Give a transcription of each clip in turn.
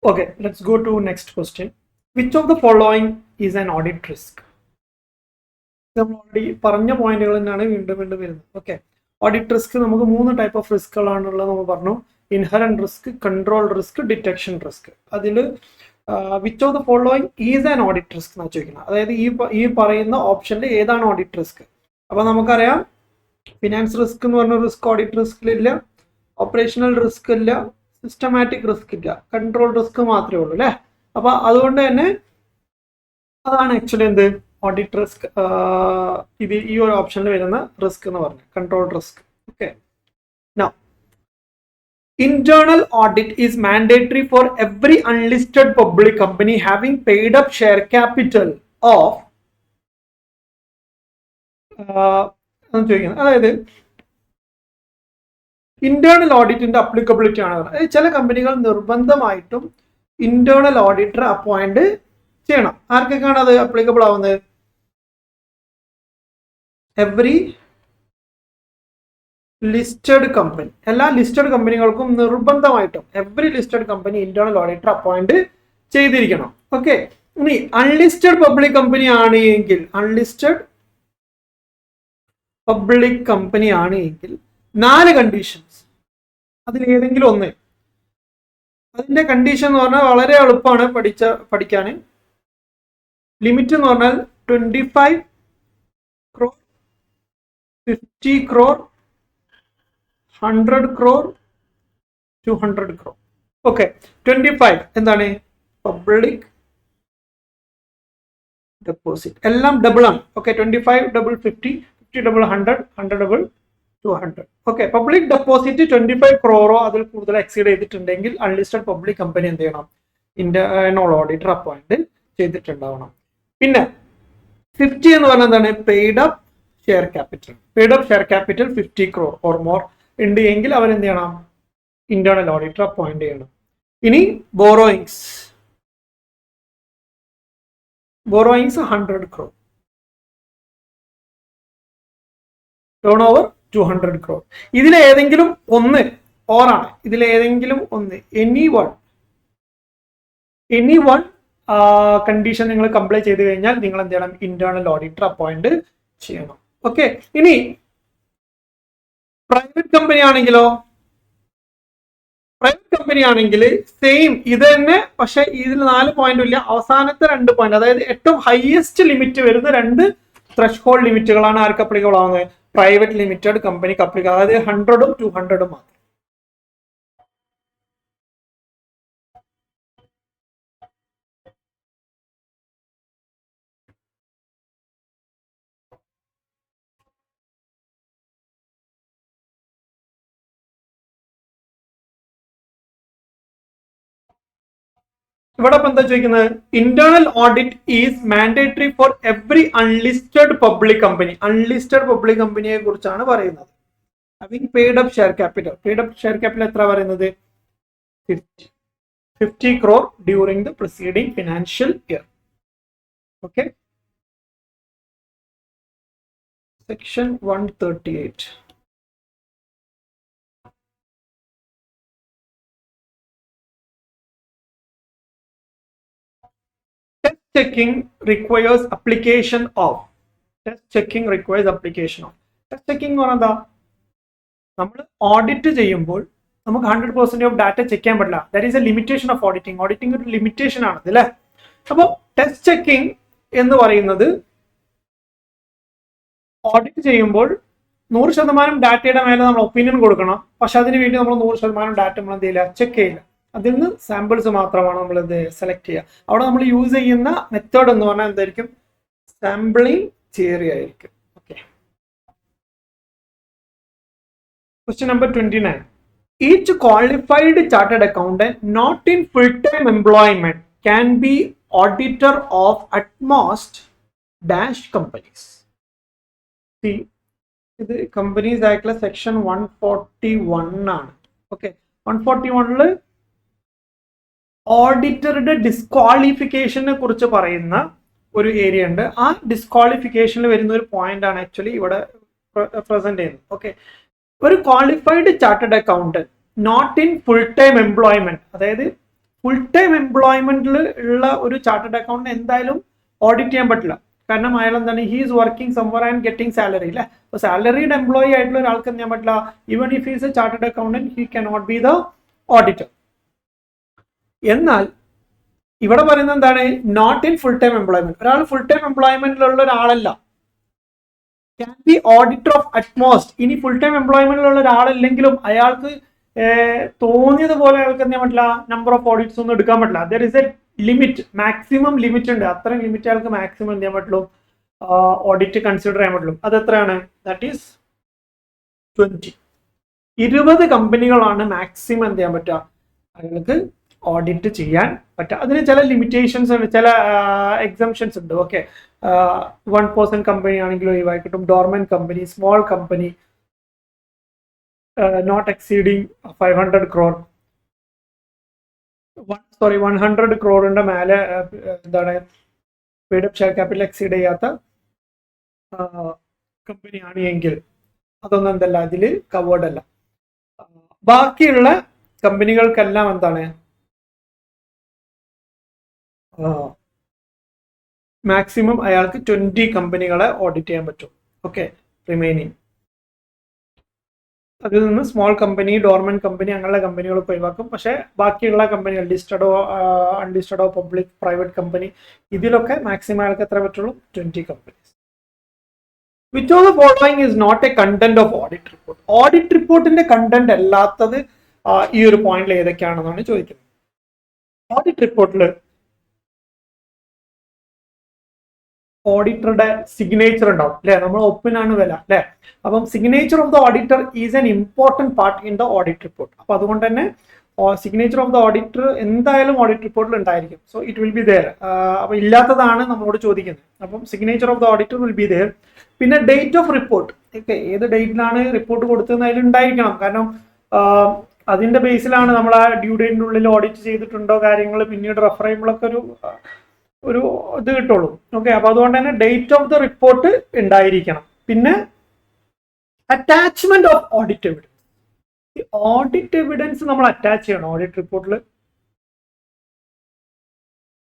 Okay, let's go to next question. Which of the following is an audit risk? നമ്മൾ already പറഞ്ഞ പോയിന്റുകൾ തന്നെയാണ് വീണ്ടും വീണ്ടും വരുന്നത്. ഓക്കെ, ഓഡിറ്റ് റിസ്ക് നമുക്ക് 3 ടൈപ്പ് ഓഫ് റിസ്കുകളാണുള്ളത് നമ്മൾ പറഞ്ഞു. Inherent risk, control risk, detection risk. അതിൽ which of the following is an audit risk എന്നാണ് ചോദിക്കുന്നത്. അതായത് ഈ പറയുന്ന ഓപ്ഷനിൽ ഏതാണ് ഓഡിറ്റ് റിസ്ക്? അപ്പൊ നമുക്കറിയാം, ഫിനാൻസ് റിസ്ക് എന്ന് പറഞ്ഞ റിസ്ക് ഓഡിറ്റ് റിസ്കിലില്ല, ഓപ്പറേഷണൽ റിസ്ക് ഇല്ല, സിസ്റ്റമാറ്റിക് റിസ്ക് ഇല്ല, കൺട്രോൾ റിസ്ക് മാത്രമേ ഉള്ളൂ അല്ലേ. അപ്പൊ അതുകൊണ്ട് തന്നെ അതാണ് ആക്ച്വലി എന്ത് ഓഡിറ്റ് റിസ്ക്. ഇത് ഈ ഒരു ഓപ്ഷനിൽ വരുന്ന റിസ്ക് എന്ന് പറഞ്ഞു, control risk. Okay, now internal audit is mandatory for every unlisted public company having paid up share capital of അതായത് ഇന്റേണൽ ഓഡിറ്റിന്റെ അപ്ലിക്കബിലിറ്റി ആണ്. ചില കമ്പനികൾ നിർബന്ധമായിട്ടും ഇന്റേണൽ ഓഡിറ്റർ അപ്പോയിന്റ് ചെയ്യണം. ആർക്കൊക്കെയാണ് അത് അപ്ലിക്കബിൾ ആവുന്നത്? എവറി ലിസ്റ്റഡ് കമ്പനി, എല്ലാ ലിസ്റ്റഡ് കമ്പനികൾക്കും നിർബന്ധമായിട്ടും every listed company internal auditor appoint ചെയ്തിരിക്കണം. ഓക്കെ, ഇനി അൺലിസ്റ്റഡ് പബ്ലിക് കമ്പനി ആണ് എങ്കിൽ, അൺലിസ്റ്റഡ് പബ്ലിക് കമ്പനി ആണ് എങ്കിൽ 4 കണ്ടീഷൻസ്, അതിൽ ഏതെങ്കിലും ഒന്ന്. അതിന്റെ കണ്ടീഷൻ എന്ന് പറഞ്ഞാൽ വളരെ എളുപ്പമാണ് പഠിക്കാൻ. ലിമിറ്റ് എന്ന് പറഞ്ഞാൽ 25 crore, 50 crore, 100 crore, 200 crore. Okay, 25 എന്താണ്? Public deposit. എല്ലാം ഡബിൾ ആണ്. Okay, 25 double 50, 50 double 100, 100 double 200. Okay, public deposit 25 crore അതിൽ കൂടുതൽ എക്സീഡ് ചെയ്തിട്ടുണ്ടെങ്കിൽ അൺലിസ്റ്റഡ് പബ്ലിക് കമ്പനി എന്ത് ചെയ്യണം? ഇന്റേണൽ ഓഡിറ്റർ അപ്പോയിന്റ് ചെയ്തിട്ടുണ്ടാവണം. പിന്നെ 50 എന്ന് പറഞ്ഞാൽ എന്താണ്? Paid up share capital. Paid up share capital 50 crore or more ഉണ്ട് എങ്കിൽ അവർ എന്ത് ചെയ്യണം? ഇന്റേണൽ ഓഡിറ്റർ അപ്പോയിന്റ് ചെയ്യണം. ഇനി borrowings 100 crore, turn over 200 crore. ഇതിലേതെങ്കിലും ഒന്ന് ഓറാണ്. ഇതിലേതെങ്കിലും ഒന്ന്, എനി വൺ കണ്ടീഷൻ നിങ്ങൾ കംപ്ലൈ ചെയ്ത് കഴിഞ്ഞാൽ നിങ്ങൾ എന്ത് ചെയ്യണം? ഇന്റേണൽ ഓഡിറ്റർ അപ്പോയിന്റ് ചെയ്യണം. ഓക്കെ, ഇനി പ്രൈവറ്റ് കമ്പനി ആണെങ്കിലോ? പ്രൈവറ്റ് കമ്പനി ആണെങ്കിൽ സെയിം ഇത് തന്നെ, പക്ഷെ ഇതിൽ 4 പോയിന്റും ഇല്ല. അവസാനത്തെ 2 പോയിന്റ്, അതായത് ഏറ്റവും ഹയസ്റ്റ് ലിമിറ്റ് വരുന്ന 2 ത്രഷ് ഹോൾഡ് ലിമിറ്റുകളാണ് ആർക്ക് അപ്ലിക്കബിൾ ആവുന്നത്? പ്രൈവറ്റ് ലിമിറ്റഡ് കമ്പനിക്ക് അപ്ലിക്കബിൾ, അതായത് 100ഉം 200ഉം മാത്രം. ഇവിടെ ഇപ്പൊ എന്താ ചോദിക്കുന്നത്? Internal audit is mandatory for every unlisted public company. Unlisted public കമ്പനിയെ കുറിച്ചാണ് പറയുന്നത്. Having paid up share capital. Paid up share capital എത്ര പറയുന്നത്? 50 crore during the preceding financial year. Okay, section 138. Checking requires application of. Test checking requires application of. Test checking എന്ന് പറഞ്ഞാൽ എന്താ? നമ്മൾ audit ചെയ്യുമ്പോൾ നമുക്ക് 100% ഓഫ് ഡാറ്റ ചെക്ക് ചെയ്യാൻ പറ്റില്ല. That is A limitation of auditing. Auditing ഒരു ലിമിറ്റേഷൻ ആണ് അല്ലേ. അപ്പോൾ ടെസ്റ്റ് ചെക്കിംഗ് എന്ന് പറയുന്നത് ഓഡിറ്റ് ചെയ്യുമ്പോൾ 100% ഡാറ്റയുടെ മേലെ നമ്മൾ ഒപ്പീനിയൻ കൊടുക്കണം. പക്ഷെ അതിന് വേണ്ടി നമ്മൾ 100% ഡാറ്റ നമ്മൾ എന്ത് ചെയ്യില്ല? ചെക്ക് ചെയ്യില്ല. അതിൽ നിന്ന് സാമ്പിൾസ് മാത്രമാണ് നമ്മൾ ഇത് സെലക്ട് ചെയ്യുക. അവിടെ നമ്മൾ യൂസ് ചെയ്യുന്ന മെത്തേഡ് എന്ന് പറഞ്ഞാൽ എന്തായിരിക്കും? സാമ്പിളിംഗ് തിയറി ആയിരിക്കും. Okay, question number 29. Each qualified chartered accountant not in full-time employment can be auditor of at most dash companies. See, ഇത് കമ്പനീസ് ആയിട്ടുള്ള സെക്ഷൻ 141 ആണ്. ഓക്കെ, 141 ഓഡിറ്ററുടെ ഡിസ്ക്വാളിഫിക്കേഷനെ കുറിച്ച് പറയുന്ന ഒരു ഏരിയ ഉണ്ട്. ആ ഡിസ്ക്വാളിഫിക്കേഷനിൽ വരുന്ന ഒരു പോയിന്റ് ആണ് ആക്ച്വലി ഇവിടെ പ്രസന്റ് ചെയ്യുന്നത്. ഓക്കെ, ഒരു qualified chartered accountant not in full time employment, അതായത് ഫുൾ ടൈം എംപ്ലോയ്മെന്റിൽ ഉള്ള ഒരു ചാർട്ടേഡ് അക്കൗണ്ടിന് എന്തായാലും ഓഡിറ്റ് ചെയ്യാൻ പറ്റില്ല. കാരണം അയാൾ എന്താണ്, he is working somewhere and getting salary അല്ലേ. അപ്പോൾ സാലറീഡ് എംപ്ലോയി ആയിട്ടുള്ള ഒരാൾക്ക് എന്ത് ചെയ്യാൻ പറ്റില്ല, even if is a chartered accountant he cannot be the auditor. എന്നാൽ ഇവിടെ പറയുന്നത് എന്താണ്, not in full time employment. ഒരാൾ ഫുൾ ടൈം എംപ്ലോയ്മെന്റിലുള്ള ഒരാളല്ല, can be auditor of at most. ഇനി ഫുൾ ടൈം എംപ്ലോയ്മെന്റിലുള്ള ഒരാളല്ലെങ്കിലും അയാൾക്ക് തോന്നിയതുപോലെ അയാൾക്ക് എന്ത് ചെയ്യാൻ പറ്റില്ല, നമ്പർ ഓഫ് ഓഡിറ്റ്സ് ഒന്നും എടുക്കാൻ പറ്റില്ല. There is A limit, maximum limit ഉണ്ട്. അത്രയും ലിമിറ്റ് അയാൾക്ക് മാക്സിമം എന്ത് ചെയ്യാൻ പറ്റുള്ളൂ, ഓഡിറ്റ് കൺസിഡർ ചെയ്യാൻ പറ്റുള്ളൂ. അത് എത്രയാണ്, ദാറ്റ് ഈസ് 20. 20 കമ്പനികളാണ് മാക്സിമം എന്ത് ചെയ്യാൻ പറ്റുക, അയാൾക്ക് ഓഡിറ്റ് ചെയ്യാൻ പറ്റുക. അതിന് ചില ലിമിറ്റേഷൻസ് ഉണ്ട്, ചില എക്സംഷൻസ് ഉണ്ട്. ഓക്കെ, 1% കമ്പനി ആണെങ്കിലും ഒഴിവായി കിട്ടും. Dormant company, small company, not exceeding 500 crore, 100 crore മേലെ എന്താണ് paid up share capital exceed ചെയ്യാത്ത കമ്പനിയാണ് എങ്കിൽ അതൊന്നും എന്തല്ല, അതിൽ കവേർഡ് അല്ല. ബാക്കിയുള്ള കമ്പനികൾക്കെല്ലാം എന്താണ് മാക്സിമം അയാൾക്ക് 20 കമ്പനികളെ ഓഡിറ്റ് ചെയ്യാൻ പറ്റും. ഓക്കെ, റിമൈനിങ് അതിൽ നിന്ന് സ്മോൾ കമ്പനി, ഡോർമെന്റ് കമ്പനി അങ്ങനെയുള്ള കമ്പനികളൊക്കെ ഒഴിവാക്കും. പക്ഷേ ബാക്കിയുള്ള കമ്പനികൾ ലിസ്റ്റഡോ അൺലിസ്റ്റഡോ പബ്ലിക് പ്രൈവറ്റ് കമ്പനി ഇതിലൊക്കെ മാക്സിമം അയാൾക്ക് എത്ര പറ്റുള്ളൂ, 20 companies. Which of the following is not a content of audit report. Audit റിപ്പോർട്ടിന്റെ കണ്ടന്റ് അല്ലാത്തത് ഈ ഒരു പോയിന്റിൽ ഏതൊക്കെയാണെന്നാണ് ചോദിക്കുന്നത്. ഓഡിറ്റ് റിപ്പോർട്ടിൽ ഓഡിറ്ററുടെ സിഗ്നേച്ചർ ഉണ്ടാവും അല്ലെ, നമ്മൾ ഒപ്പിനാണ് വില അല്ലെ. അപ്പം signature of the auditor is an important part in the audit report. അപ്പൊ അതുകൊണ്ട് തന്നെ സിഗ്നേച്ചർ ഓഫ് ദ ഓഡിറ്റർ എന്തായാലും ഓഡിറ്റ് റിപ്പോർട്ടിൽ ഉണ്ടായിരിക്കും. So it will be there. അപ്പൊ ഇല്ലാത്തതാണ് നമ്മളോട് ചോദിക്കുന്നത്. അപ്പം signature of the auditor will be there. പിന്നെ ഡേറ്റ് ഓഫ് റിപ്പോർട്ട്, ഓക്കെ, ഏത് ഡേറ്റിലാണ് റിപ്പോർട്ട് കൊടുത്തതെന്ന് അതിൽ ഉണ്ടായിരിക്കണം. കാരണം അതിന്റെ ബേസിലാണ് നമ്മൾ ആ ഡ്യൂ ഡേറ്റിനുള്ളിൽ ഓഡിറ്റ് ചെയ്തിട്ടുണ്ടോ കാര്യങ്ങൾ പിന്നീട് റെഫർ ചെയ്യുമ്പോഴൊക്കെ ഒരു ഇത് കിട്ടുള്ളൂ. ഓക്കെ, അപ്പൊ അതുകൊണ്ട് തന്നെ ഡേറ്റ് ഓഫ് ദ റിപ്പോർട്ട് ഉണ്ടായിരിക്കണം. പിന്നെ അറ്റാച്ച്മെന്റ് ഓഫ് ഓഡിറ്റ് എവിഡൻസ്. ഈ ഓഡിറ്റ് എവിഡൻസ് നമ്മൾ അറ്റാച്ച് ചെയ്യണം ഓഡിറ്റ് റിപ്പോർട്ടിൽ.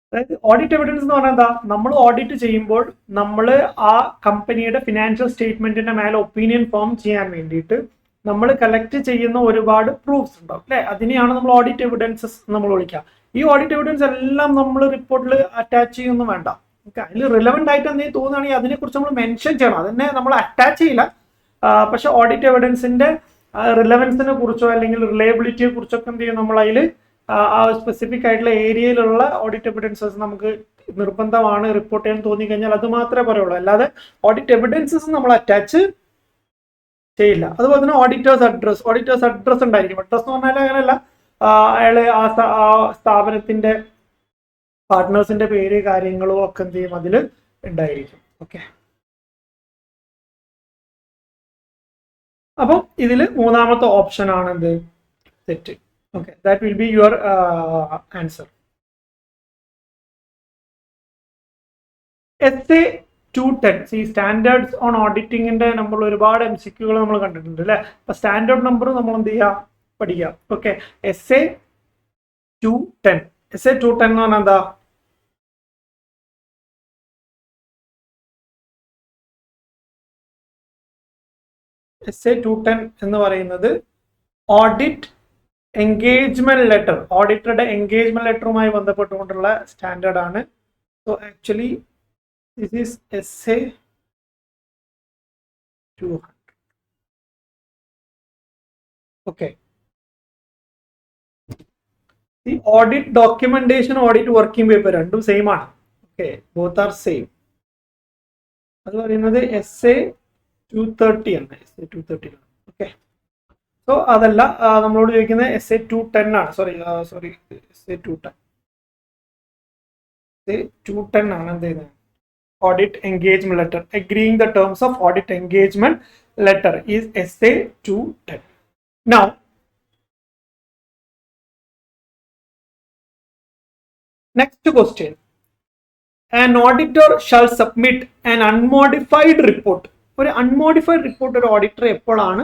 അതായത് ഓഡിറ്റ് എവിഡൻസ് എന്ന് പറഞ്ഞാൽ എന്താ, നമ്മൾ ഓഡിറ്റ് ചെയ്യുമ്പോൾ നമ്മൾ ആ കമ്പനിയുടെ ഫിനാൻഷ്യൽ സ്റ്റേറ്റ്മെന്റിന്റെ മേലെ ഒപ്പീനിയൻ ഫോം ചെയ്യാൻ വേണ്ടിയിട്ട് നമ്മൾ കളക്ട് ചെയ്യുന്ന ഒരുപാട് പ്രൂഫ്സ് ഉണ്ടാവും അല്ലെ. അതിനെയാണ് നമ്മൾ ഓഡിറ്റ് എവിഡൻസസ് നമ്മൾ വിളിക്കുക. ഈ ഓഡിറ്റ് എവിഡൻസ് എല്ലാം നമ്മൾ റിപ്പോർട്ടിൽ അറ്റാച്ച് ചെയ്യൊന്നും വേണ്ട. ഓക്കെ, അതിൽ റിലവൻ്റ് ആയിട്ട് എന്തെങ്കിലും തോന്നുകയാണെങ്കിൽ അതിനെക്കുറിച്ച് നമ്മൾ മെൻഷൻ ചെയ്യണം. അതിനെ നമ്മൾ അറ്റാച്ച് ചെയ്യില്ല. പക്ഷെ ഓഡിറ്റ് എവിഡൻസിന്റെ റിലവൻസിനെ കുറിച്ചോ അല്ലെങ്കിൽ റിലയബിലിറ്റിയെ കുറിച്ചൊക്കെ എന്ത് ചെയ്യും, നമ്മൾ അതിൽ ആ സ്പെസിഫിക് ആയിട്ടുള്ള ഏരിയയിലുള്ള ഓഡിറ്റ് എവിഡൻസസ് നമുക്ക് നിർബന്ധമാണ് റിപ്പോർട്ട് ചെയ്യാൻ തോന്നിക്കഴിഞ്ഞാൽ അത് മാത്രമേ പറയുള്ളൂ. അല്ലാതെ ഓഡിറ്റ് എവിഡൻസസ് നമ്മൾ അറ്റാച്ച് ചെയ്യില്ല. അതുപോലെ തന്നെ ഓഡിറ്റേഴ്സ് അഡ്രസ് ഉണ്ടായിരിക്കും. അഡ്രസ് എന്ന് പറഞ്ഞാൽ അങ്ങനെയല്ല, അയാള് ആ സ്ഥാപനത്തിന്റെ പാർട്ട്നേഴ്സിന്റെ പേര് കാര്യങ്ങളും ഒക്കെ എന്ത് ചെയ്യും അതിൽ ഉണ്ടായിരിക്കും. ഓക്കെ, അപ്പം ഇതിൽ മൂന്നാമത്തെ ഓപ്ഷൻ ആണ് എന്ത്, തെറ്റ്. Okay, that will be your answer. SA-210 standards on ഓഡിറ്റിങ്ങിന്റെ നമ്മൾ ഒരുപാട് MCQകൾ നമ്മൾ കണ്ടിട്ടുണ്ട് അല്ലെ. അപ്പൊ സ്റ്റാൻഡേർഡ് നമ്പർ നമ്മൾ എന്ത് ചെയ്യുക, പഠിക്കുക. ഓക്കെ, SA-210 എന്ന് പറഞ്ഞാൽ എന്താ, SA-210 എന്ന് പറയുന്നത് ഓഡിറ്റ് എൻഗേജ്മെന്റ് ലെറ്റർ, ഓഡിറ്ററുടെ എൻഗേജ്മെന്റ് ലെറ്ററുമായി ബന്ധപ്പെട്ടുകൊണ്ടുള്ള സ്റ്റാൻഡേർഡ് ആണ്. So actually this is SA-200. Okay, ഈ audit documentation, audit working paper രണ്ടും സെയിം ആണ്. Okay, both are same. അത് പറയുന്നത് SA-230 ആണ്. SA-230. ഓക്കെ, സോ അതല്ല നമ്മളോട് ചോദിക്കുന്നത് SA-210 ആണ്. സോറി SA-210 ആണ് എന്ത് ചെയ്യുന്നത്, audit engagement letter. Agreeing the terms of audit engagement letter is SA-210. Now next question, an auditor shall submit an unmodified report. ഒരു അൺമോഡിഫൈഡ് റിപ്പോർട്ട് ഒരു ഓഡിറ്റർ എപ്പോഴാണ്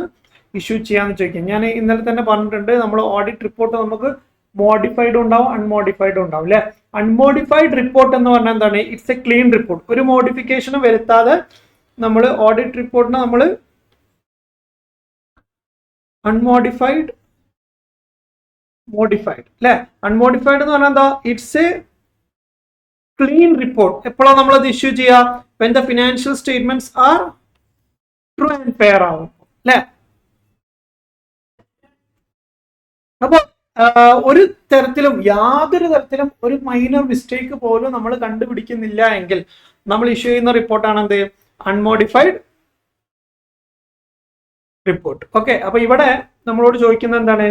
ഇഷ്യൂ ചെയ്യാന്ന് ചോദിക്കാം. ഞാൻ ഇന്നലെ തന്നെ പറഞ്ഞിട്ടുണ്ട്, നമ്മൾ ഓഡിറ്റ് റിപ്പോർട്ട് നമുക്ക് മോഡിഫൈഡ് ഉണ്ടാവും, അൺമോഡിഫൈഡ് ഉണ്ടാവും അല്ലെ. അൺമോഡിഫൈഡ് റിപ്പോർട്ട് എന്ന് പറഞ്ഞാൽ എന്താണ്? It's A clean report. ഒരു മോഡിഫിക്കേഷനും വരുത്താതെ നമ്മൾ ഓഡിറ്റ് റിപ്പോർട്ടിനെ നമ്മൾ അൺമോഡിഫൈഡ്, മോഡിഫൈഡ് അല്ലെ. അൺമോഡിഫൈഡ് എന്ന് പറഞ്ഞാൽ എന്താ? It's A clean report. എപ്പോഴാണ് നമ്മളത് ഇഷ്യൂ ചെയ്യുക? When the financial statements are true and fair ആവും അല്ലെ. അപ്പൊ ഒരു തരത്തിലും യാതൊരു തരത്തിലും ഒരു മൈനർ മിസ്റ്റേക്ക് പോലും നമ്മൾ കണ്ടുപിടിക്കുന്നില്ല എങ്കിൽ നമ്മൾ ഇഷ്യൂ ചെയ്യുന്ന റിപ്പോർട്ടാണ് എന്ത്? Unmodified report. ഓക്കെ, അപ്പൊ ഇവിടെ നമ്മളോട് ചോദിക്കുന്നത് എന്താണ്?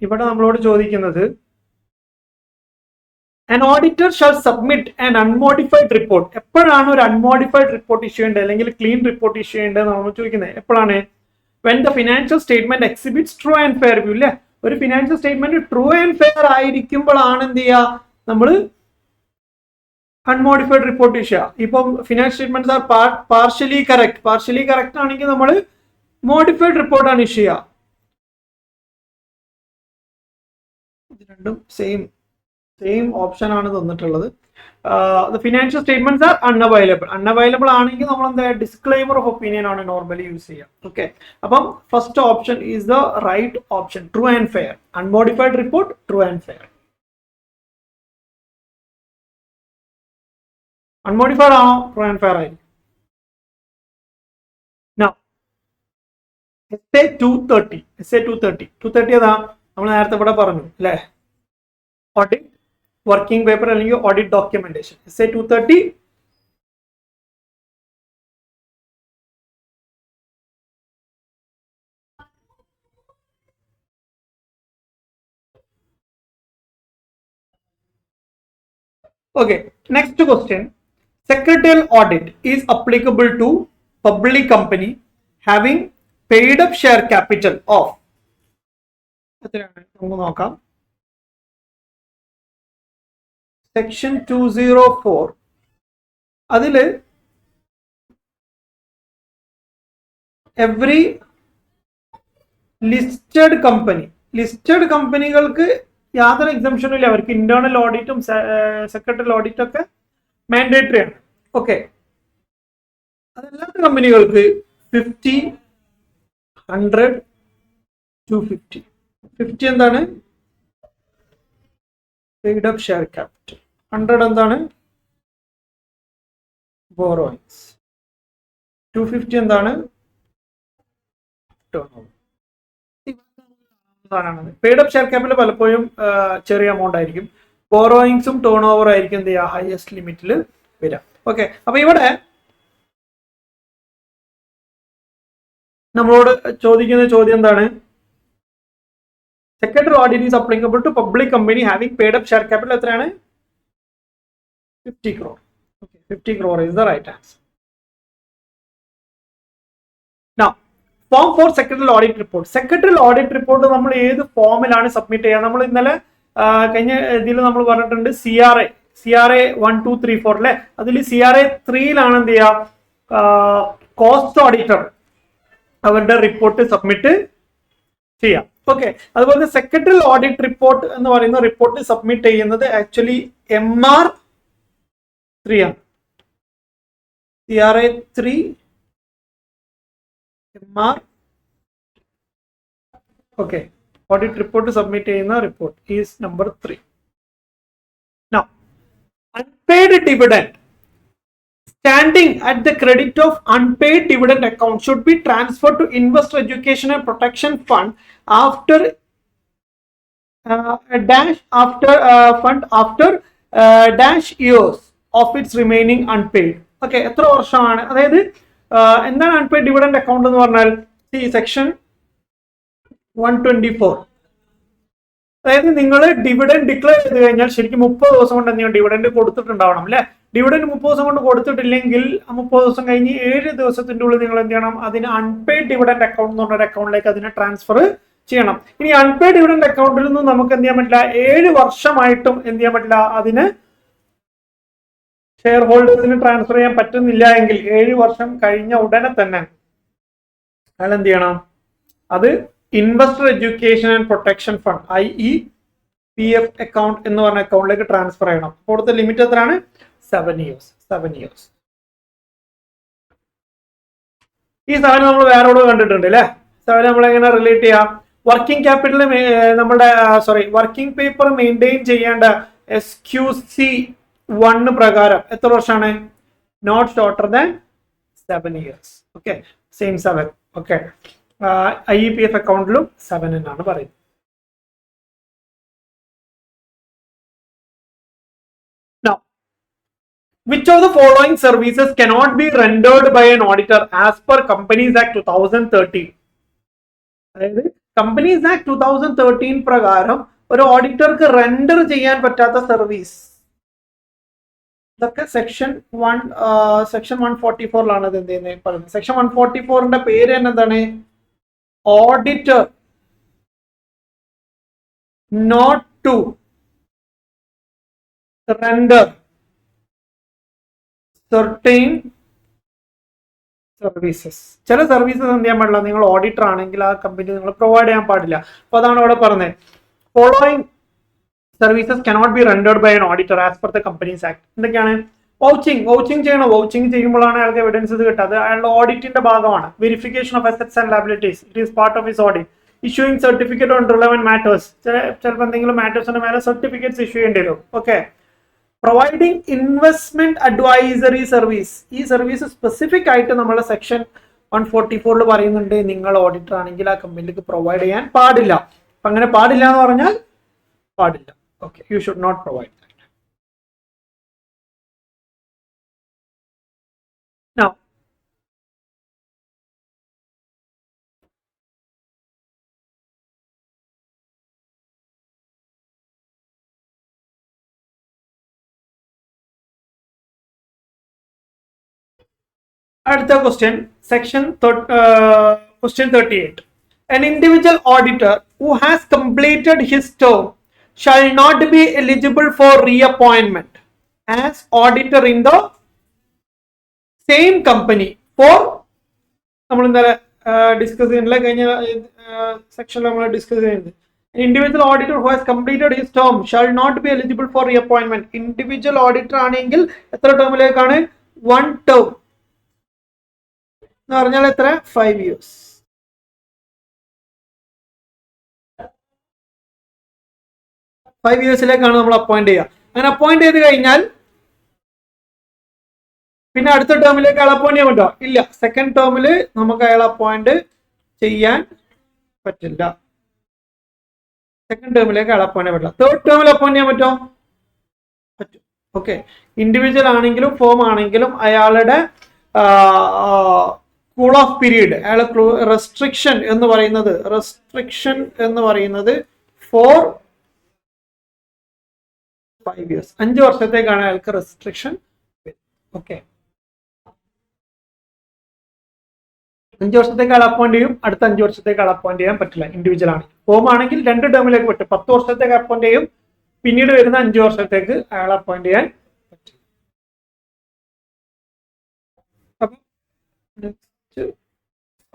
ഇവിടെ നമ്മളോട് ചോദിക്കുന്നത് an auditor shall submit an unmodified report. എപ്പോഴാണ് ഒരു അൺമോഡിഫൈഡ് റിപ്പോർട്ട് ഇഷ്യൂ ചെയ്യേണ്ടത് അല്ലെങ്കിൽ ക്ലീൻ റിപ്പോർട്ട് ഇഷ്യൂ ചെയ്യേണ്ടത് നമ്മൾ ചോദിക്കുന്നത് എപ്പോഴാണ്? when the financial statement exhibits true and fair view അല്ലെ. ഒരു financial statement true and fair ആയിരിക്കുമ്പോഴാണ് എന്ത് ചെയ്യുക? നമ്മൾ അൺമോഡിഫൈഡ് റിപ്പോർട്ട് ഇഷ്യൂ ചെയ്യുക. ഇപ്പം financial statements are partially correct ആണെങ്കിൽ നമ്മൾ മോഡിഫൈഡ് റിപ്പോർട്ടാണ് ഇഷ്യൂ ചെയ്യുക. ഇത് രണ്ടും സെയിം ഓപ്ഷൻ ആണ് തന്നിട്ടുള്ളത്. ഫിനാൻഷ്യൽ സ്റ്റേറ്റ്മെന്റ്സ് ആർ അൺഅവൈലബിൾ ആണെങ്കിൽ നമ്മൾ എന്താ ഡിസ്ക്ലെയിമർ ഓഫ് ഒപ്പീനിയൻ ആണ് നോർമലി യൂസ് ചെയ്യുക. ഓക്കെ, അപ്പം first option is the right option, true and fair. Unmodified report, true and fair. Unmodified ആണോ? ട്രൂ ആൻഡ് ഫെയർ ആയിരിക്കും. SA 230 അതാ നമ്മൾ നേരത്തെ ഇവിടെ പറഞ്ഞു അല്ലെ. ഓഡിറ്റ് വർക്കിംഗ് പേപ്പർ അല്ലെങ്കിൽ audit documentation. SA 230 okay. Next question. Secretarial audit is applicable to public company having paid up share capital of നമുക്ക് നോക്കാം. സെക്ഷൻ 204 അതില് എവറി ലിസ്റ്റഡ് കമ്പനികൾക്ക് യാതൊരു എക്സംഷനും ഇല്ല. അവർക്ക് ഇന്റേണൽ ഓഡിറ്റും സെക്രട്ടറിയൽ ഓഡിറ്റും ഒക്കെ മാൻഡേറ്ററി ആണ്. ഓക്കെ, അതല്ലാത്ത കമ്പനികൾക്ക് 50, 100, 250. 50 എന്താണ്? Paid up share capital. 100 എന്താണ്? ബോറോയിങ്സ്. 250 എന്താണ്? Turn over. Paid up share capital പലപ്പോഴും ചെറിയ എമൗണ്ട് ആയിരിക്കും. ബോറോയിങ്സും ടേൺ ഓവർ ആയിരിക്കും എന്ത് ചെയ്യുക? ഹയസ്റ്റ് ലിമിറ്റിൽ വരാം. ഓക്കെ, അപ്പൊ ഇവിടെ നമ്മളോട് ചോദിക്കുന്ന ചോദ്യം എന്താണ്? Secretary audit is applicable to public company having paid up share capital എത്രയാണ്? 50 crore. Okay, 50 crore is the right answer. Now, form for secretarial audit report. Secretarial audit report നമ്മൾ ഏത് ഫോമിലാണ് സബ്മിറ്റ് ചെയ്യുക? നമ്മൾ ഇന്നലെ കഴിഞ്ഞ ഇതിൽ നമ്മൾ പറഞ്ഞിട്ടുണ്ട് CRA 1, 2, 3, 4 അല്ലെ. അതിൽ CRA 3യിലാണ് എന്ത് ചെയ്യുക? കോസ്റ്റ് ഓഡിറ്റർ അവരുടെ റിപ്പോർട്ട് സബ്മിറ്റ് ചെയ്യാം. ഓക്കെ, അതുപോലെ സെക്രട്ടറിയൽ ഓഡിറ്റ് റിപ്പോർട്ട് എന്ന് പറയുന്ന റിപ്പോർട്ട് സബ്മിറ്റ് ചെയ്യുന്നത് ആക്ച്വലി MR3 ആണ്. CRA 3 MR. Okay, audit report submit ചെയ്യുന്ന report is number 3. Now, unpaid dividend standing at the credit of unpaid dividend account should be transferred to Investor Education and Protection Fund after dash years of its remaining unpaid. Okay, എത്ര വർഷമാണ്? അതായത് എന്താണ് unpaid dividend account എന്ന് പറഞ്ഞാൽ section 124. അതായത് നിങ്ങൾ dividend declare ചെയ്ത് കഴിഞ്ഞാൽ ശരിക്കും 30 ദിവസം കൊണ്ട് എന്തെങ്കിലും ഡിവിഡൻഡ് കൊടുത്തിട്ടുണ്ടാവണം അല്ലെ. ഡിവിഡൻഡ് 30 ദിവസം കൊണ്ട് കൊടുത്തിട്ടില്ലെങ്കിൽ 30 ദിവസം കഴിഞ്ഞ് 7 ദിവസത്തിന്റെ ഉള്ളിൽ നിങ്ങൾ എന്ത് ചെയ്യണം? അതിന് അൺപെയ്ഡ് ഡിവിഡൻഡ് അക്കൗണ്ട് എന്ന് പറഞ്ഞ അക്കൗണ്ടിലേക്ക് അതിനെ ട്രാൻസ്ഫർ ചെയ്യണം. ഇനി അൺപെയ്ഡ് ഡിവിഡൻഡ് അക്കൗണ്ടിൽ നിന്ന് നമുക്ക് എന്ത് ചെയ്യാൻ പറ്റില്ല? 7 വർഷമായിട്ടും എന്ത് ചെയ്യാൻ പറ്റില്ല? അതിന് ഷെയർ ഹോൾഡേഴ്സിന് ട്രാൻസ്ഫർ ചെയ്യാൻ പറ്റുന്നില്ല എങ്കിൽ 7 വർഷം കഴിഞ്ഞ ഉടനെ തന്നെ അയാൾ എന്ത് ചെയ്യണം? അത് investor education and protection fund IEPF PF account എന്ന് പറഞ്ഞ അക്കൗണ്ടിലേക്ക് ട്രാൻസ്ഫർ ചെയ്യണം. അവിടുത്തെ ലിമിറ്റ് എത്രയാണ്? 7 years. ഈ സാധനം നമ്മൾ വേറെ എവിടെ കണ്ടിട്ടുണ്ട് അല്ലേ? സാധനം നമ്മൾ എങ്ങനെ റിലേറ്റ് ചെയ്യാം? വർക്കിംഗ് ക്യാപിറ്റൽ നമ്മുടെ വർക്കിംഗ് പേപ്പർ മെയിൻറ്റെയിൻ ചെയ്യേണ്ട SQC1 പ്രകാരം എത്ര വർഷമാണ്? Not shorter than 7 years. Okay, same 7. Okay, IEPF അക്കൗണ്ടിലും 7 എന്നാണ് പറയുന്നത്. Now, which of the following services cannot be rendered by an auditor as per Companies Act 2013? അതായത് കമ്പനീസ് ആക്ട് 2013 പ്രകാരം ഒരു ഓഡിറ്റർക്ക് റെൻഡർ ചെയ്യാൻ പറ്റാത്ത സർവീസ്, ഇതൊക്കെ സെക്ഷൻ 144ലാണ് ഇത് എന്ത് ചെയ്യുന്നത് പറയുന്നത്. സെക്ഷൻ 144ന്റെ പേര് തന്നെ എന്താണ്? Auditor not to render certain services. ചില സർവീസസ് എന്ത് ചെയ്യാൻ പാടില്ല, നിങ്ങൾ ഓഡിറ്റർ ആണെങ്കിൽ ആ കമ്പനി നിങ്ങൾ പ്രൊവൈഡ് ചെയ്യാൻ പാടില്ല. അപ്പൊ അതാണ് അവിടെ പറഞ്ഞത്, following services cannot be rendered by an auditor as per the companies act. എന്തൊക്കെയാണ്? വൗച്ചിങ് ചെയ്യണം. വൗച്ചിങ് ചെയ്യുമ്പോഴാണ് അയാൾക്ക് എവിഡൻസസ് കിട്ടുക. അത് അയാളുടെ ഓഡിറ്റിന്റെ ഭാഗമാണ്. Verification of assets and liabilities, it is part of his audit. Issuing certificate on relevant matters, ചിലപ്പോൾ എന്തെങ്കിലും മാറ്റേഴ്സിന്റെ മേലെ സർട്ടിഫിക്കറ്റ്സ് ഇഷ്യൂ ചെയ്യേണ്ടി വരും. Okay, providing investment advisory service. ഈ സർവീസ് സ്പെസിഫിക് ആയിട്ട് നമ്മളെ സെക്ഷൻ 144 പറയുന്നുണ്ട്, നിങ്ങൾ ഓഡിറ്റർ ആണെങ്കിൽ ആ കമ്പനിക്ക് പ്രൊവൈഡ് ചെയ്യാൻ പാടില്ല. അപ്പൊ അങ്ങനെ പാടില്ല എന്ന് പറഞ്ഞാൽ പാടില്ല. Okay, you should not provide that. Now അടുത്ത question, question 38. An individual auditor who has completed his term shall not be eligible for reappointment as auditor in the same company for, നമ്മൾ ഇന്നലെ ഡിസ്കസ് ചെയ്യുന്നില്ല, കഴിഞ്ഞ സെക്ഷനിൽ നമ്മൾ discuss ചെയ്യുന്നത്. An individual auditor who has completed his term shall not be eligible for reappointment. Individual auditor ആണെങ്കിൽ എത്ര ടേമിലേക്കാണ്? 1 term എന്ന് പറഞ്ഞാൽ എത്ര? 5 years. ഫൈവ് ഇയേഴ്സിലേക്കാണ് നമ്മൾ അപ്പോയിന്റ് ചെയ്യുക. അങ്ങനെ അപ്പോയിന്റ് ചെയ്ത് കഴിഞ്ഞാൽ പിന്നെ അടുത്ത ടേമിലേക്ക് അയാൾ അപ്പോയിന്റ് ചെയ്യാൻ പറ്റുമോ? ഇല്ല. സെക്കൻഡ് ടേമിൽ നമുക്ക് അയാൾ അപ്പോയിന്റ് ചെയ്യാൻ പറ്റില്ല. സെക്കൻഡ് ടേമിലേക്ക് അയാൾ അപ്പോയിന്റ് ചെയ്യാൻ പറ്റില്ല. തേർഡ് ടേമിൽ അപ്പോയിന്റ് ചെയ്യാൻ പറ്റുമോ? പറ്റും. ഓക്കെ, ഇൻഡിവിജ്വൽ ആണെങ്കിലും ഫോം ആണെങ്കിലും അയാളുടെ കൂൾ ഓഫ് പീരീഡ്, അയാൾ റെസ്ട്രിക്ഷൻ എന്ന് പറയുന്നത് 5 years, 5 വർഷത്തേക്കാണ് അയാൾക്ക് റെസ്ട്രിക്ഷൻ. ഓക്കെ, 5 വർഷത്തേക്ക് അയാൾ അപ്പോയിന്റ് ചെയ്യും, അടുത്ത 5 വർഷത്തേക്ക് അയാൾ അപ്പോയിന്റ് ചെയ്യാൻ പറ്റില്ല. ഇൻഡിവിജ്വൽ ആണ്. ഫോം ആണെങ്കിൽ 2 ടേമിലേക്ക് പറ്റും. 10 വർഷത്തേക്ക് അപ്പോയിന്റ് ചെയ്യും, പിന്നീട് വരുന്ന 5 വർഷത്തേക്ക് അയാൾ അപ്പോയിന്റ് ചെയ്യാൻ പറ്റും. അപ്പം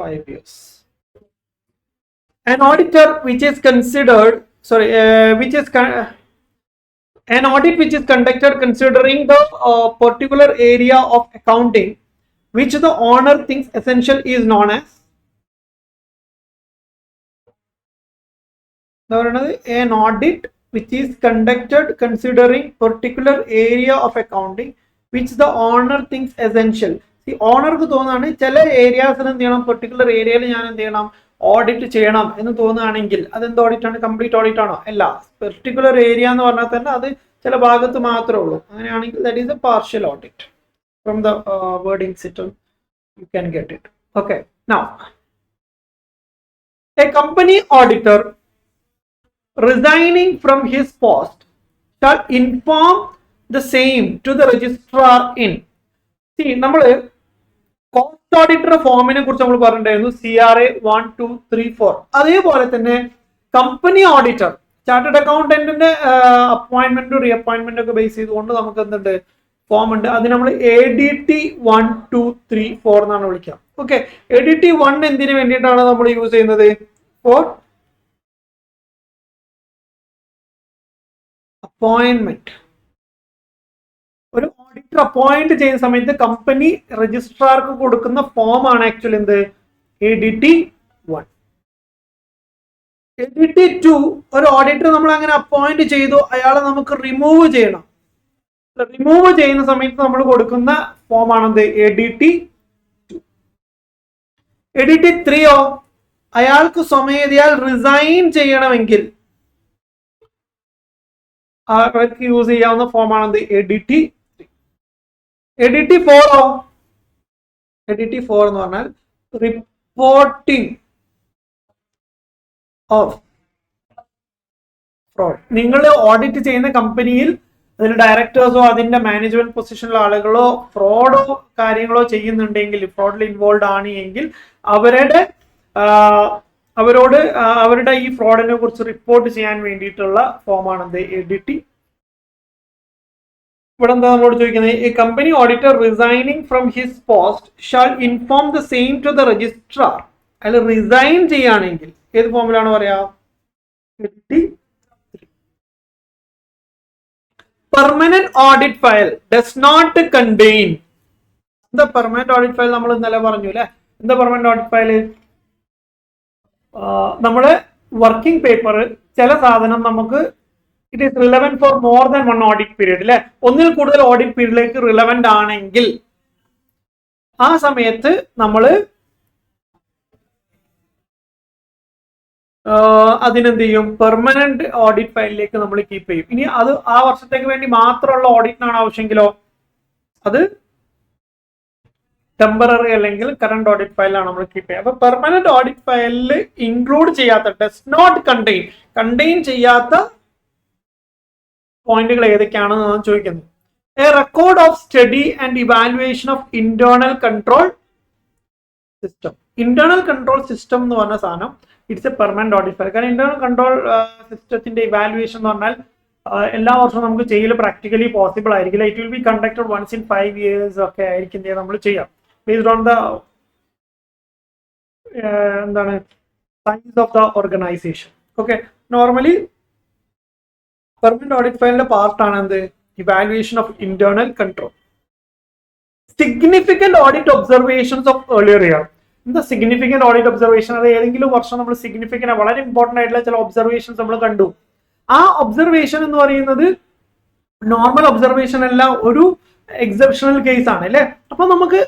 5 years. An auditor which is considered, an audit which is conducted considering the particular area of accounting which the owner thinks essential is known as, an audit which is conducted considering particular area of accounting which the owner thinks essential. ഈ ഓണർക്ക് തോന്നുകയാണ് ചില ഏരിയാസിൽ എന്ത് ചെയ്യണം, particular ഏരിയയിൽ ഞാൻ എന്ത് ചെയ്യണം, audit ചെയ്യണം എന്ന് തോന്നുകയാണെങ്കിൽ അതെന്ത് ഓഡിറ്റ് ആണ്? കംപ്ലീറ്റ് ഓഡിറ്റ് ആണോ? അല്ല. പെർട്ടിക്കുലർ ഏരിയ എന്ന് പറഞ്ഞാൽ തന്നെ അത് ചില ഭാഗത്ത് മാത്രമേ ഉള്ളൂ. അങ്ങനെയാണെങ്കിൽ that is A partial audit. From the wording system you can get it. Okay, now A company auditor resigning from his post shall inform the same to the registrar in. See, നമ്മൾ cost auditor ഫോമിനെ കുറിച്ച് നമ്മൾ പറഞ്ഞിട്ടുണ്ടായിരുന്നു, CRA 1, 2, 3, 4. അതേപോലെ തന്നെ company auditor, chartered അക്കൗണ്ടന്റിന്റെ appointment റീഅപ്പോയിന്റ്മെന്റ് ഒക്കെ base ചെയ്തുകൊണ്ട് നമുക്ക് എന്തുണ്ട്, ഫോം ഉണ്ട്. അത് നമ്മൾ ADT 1, 2, 3, 4 എന്നാണ് വിളിക്കുക. ഓക്കെ, ADT 1 എന്തിനു വേണ്ടിയിട്ടാണ് നമ്മൾ യൂസ് ചെയ്യുന്നത്? Four appointment. ഒരു ഓഡിറ്റർ അപ്പോയിന്റ് ചെയ്യുന്ന സമയത്ത് കമ്പനി രജിസ്ട്രാർക്ക് കൊടുക്കുന്ന ഫോം ആണ് ആക്ച്വലി എന്ത്? ADT1. ADT2 ഒരു ഓഡിറ്റർ നമ്മൾ അങ്ങനെ അപ്പോയിന്റ് ചെയ്തു, അയാളെ നമുക്ക് റിമൂവ് ചെയ്യണം. റിമൂവ് ചെയ്യുന്ന സമയത്ത് നമ്മൾ കൊടുക്കുന്ന ഫോം ആണെന്ത്? ADT2. ADT3 അയാൾക്ക് സ്വമേധയാൽ റിസൈൻ ചെയ്യണമെങ്കിൽ അവർക്ക് യൂസ് ചെയ്യാവുന്ന ഫോം ആണെന്ത്? ADT3. ADT4 ADT4 എന്ന് പറഞ്ഞാൽ റിപ്പോർട്ടിംഗ് ഓഫ് ഫ്രോഡ്. നിങ്ങൾ ഓഡിറ്റ് ചെയ്യുന്ന കമ്പനിയിൽ അതിൽ ഡയറക്ടേഴ്സോ അതിന്റെ മാനേജ്മെന്റ് പൊസിഷനിലുള്ള ആളുകളോ ഫ്രോഡോ കാര്യങ്ങളോ ചെയ്യുന്നുണ്ടെങ്കിൽ, ഫ്രോഡിൽ ഇൻവോൾവ് ആണ് എങ്കിൽ അവരോട് അവരുടെ ഈ ഫ്രോഡിനെ കുറിച്ച് റിപ്പോർട്ട് ചെയ്യാൻ വേണ്ടിയിട്ടുള്ള ഫോമാണ് എന്ത്? ADT. ഇവിടെ എന്താ നമ്മളോട് ചോദിക്കുന്നത്? A company auditor resigning from his post shall inform the same to the registrar. അയാൾ റിസൈൻ ചെയ്യുകയാണെങ്കിൽ ഏത് ഫോമിലാണ് പറയാ? Permanent audit file does not contain. എന്താ പെർമനന്റ് ഓഡിറ്റ് ഫയൽ? നമ്മൾ ഇന്നലെ പറഞ്ഞു അല്ലെ. എന്താ പെർമനന്റ് ഓഡിറ്റ് ഫയൽ? നമ്മുടെ വർക്കിംഗ് പേപ്പർ ചില സാധനം നമുക്ക് it is relevant for more than one audit period അല്ലെ. ഒന്നിൽ കൂടുതൽ ഓഡിറ്റ് പീരീഡിലേക്ക് റിലവന്റ് ആണെങ്കിൽ ആ സമയത്ത് നമ്മൾ അതിനെന്ത് ചെയ്യും? പെർമനന്റ് ഓഡിറ്റ് ഫയലിലേക്ക് നമ്മൾ കീപ്പ് ചെയ്യും. ഇനി അത് ആ വർഷത്തേക്ക് വേണ്ടി മാത്രമുള്ള ഓഡിറ്റിനാണ് ആവശ്യമെങ്കിലോ അത് ടെമ്പററി അല്ലെങ്കിൽ കറണ്ട് ഓഡിറ്റ് ഫയലാണ് നമ്മൾ കീപ്പ് ചെയ്യുക. അപ്പൊ പെർമനന്റ് ഓഡിറ്റ് ഫയലിൽ ഇൻക്ലൂഡ് ചെയ്യാത്ത, ഡസ് നോട്ട് കണ്ടെയ്ൻ ചെയ്യാത്ത പോയിന്റുകൾ ഏതൊക്കെയാണെന്ന് ഞാൻ ചോദിക്കുന്നത്. A record of study and evaluation of internal control system. Internal control system എന്ന് പറഞ്ഞ സാധനം it's a permanent audit file. കാരണം ഇന്റേണൽ കൺട്രോൾ സിസ്റ്റത്തിന്റെ ഇവാലുവേഷൻ എന്ന് പറഞ്ഞാൽ എല്ലാ വർഷവും നമുക്ക് ചെയ്യൽ പ്രാക്ടിക്കലി പോസിബിൾ ആയിരിക്കില്ല. It will be conducted once in 5 years ഒക്കെ ആയിരിക്കും നമ്മൾ ചെയ്യാം, ബേസ്ഡ് ഓൺ ദ എന്താണ് size of the organisation. Okay, normally permanent audit ഫയലിന്റെ പാർട്ടാണ് എന്ത്? Evaluation of internal control. Significant audit observations of earlier year. എന്താ സിഗ്നിഫിക്കന്റ് ഓഡിറ്റ് ഒബ്സർവേഷൻ? അത് ഏതെങ്കിലും വർഷം നമ്മൾ സിഗ്നിഫിക്കന്റ് വളരെ ഇമ്പോർട്ടന്റ് ആയിട്ടുള്ള ചില ഒബ്സർവേഷൻസ് നമ്മൾ കണ്ടു. ആ ഒബ്സർവേഷൻ എന്ന് പറയുന്നത് നോർമൽ ഒബ്സർവേഷൻ അല്ല, ഒരു എക്സെപ്ഷണൽ കേസ് ആണ് അല്ലെ. അപ്പൊ നമുക്ക്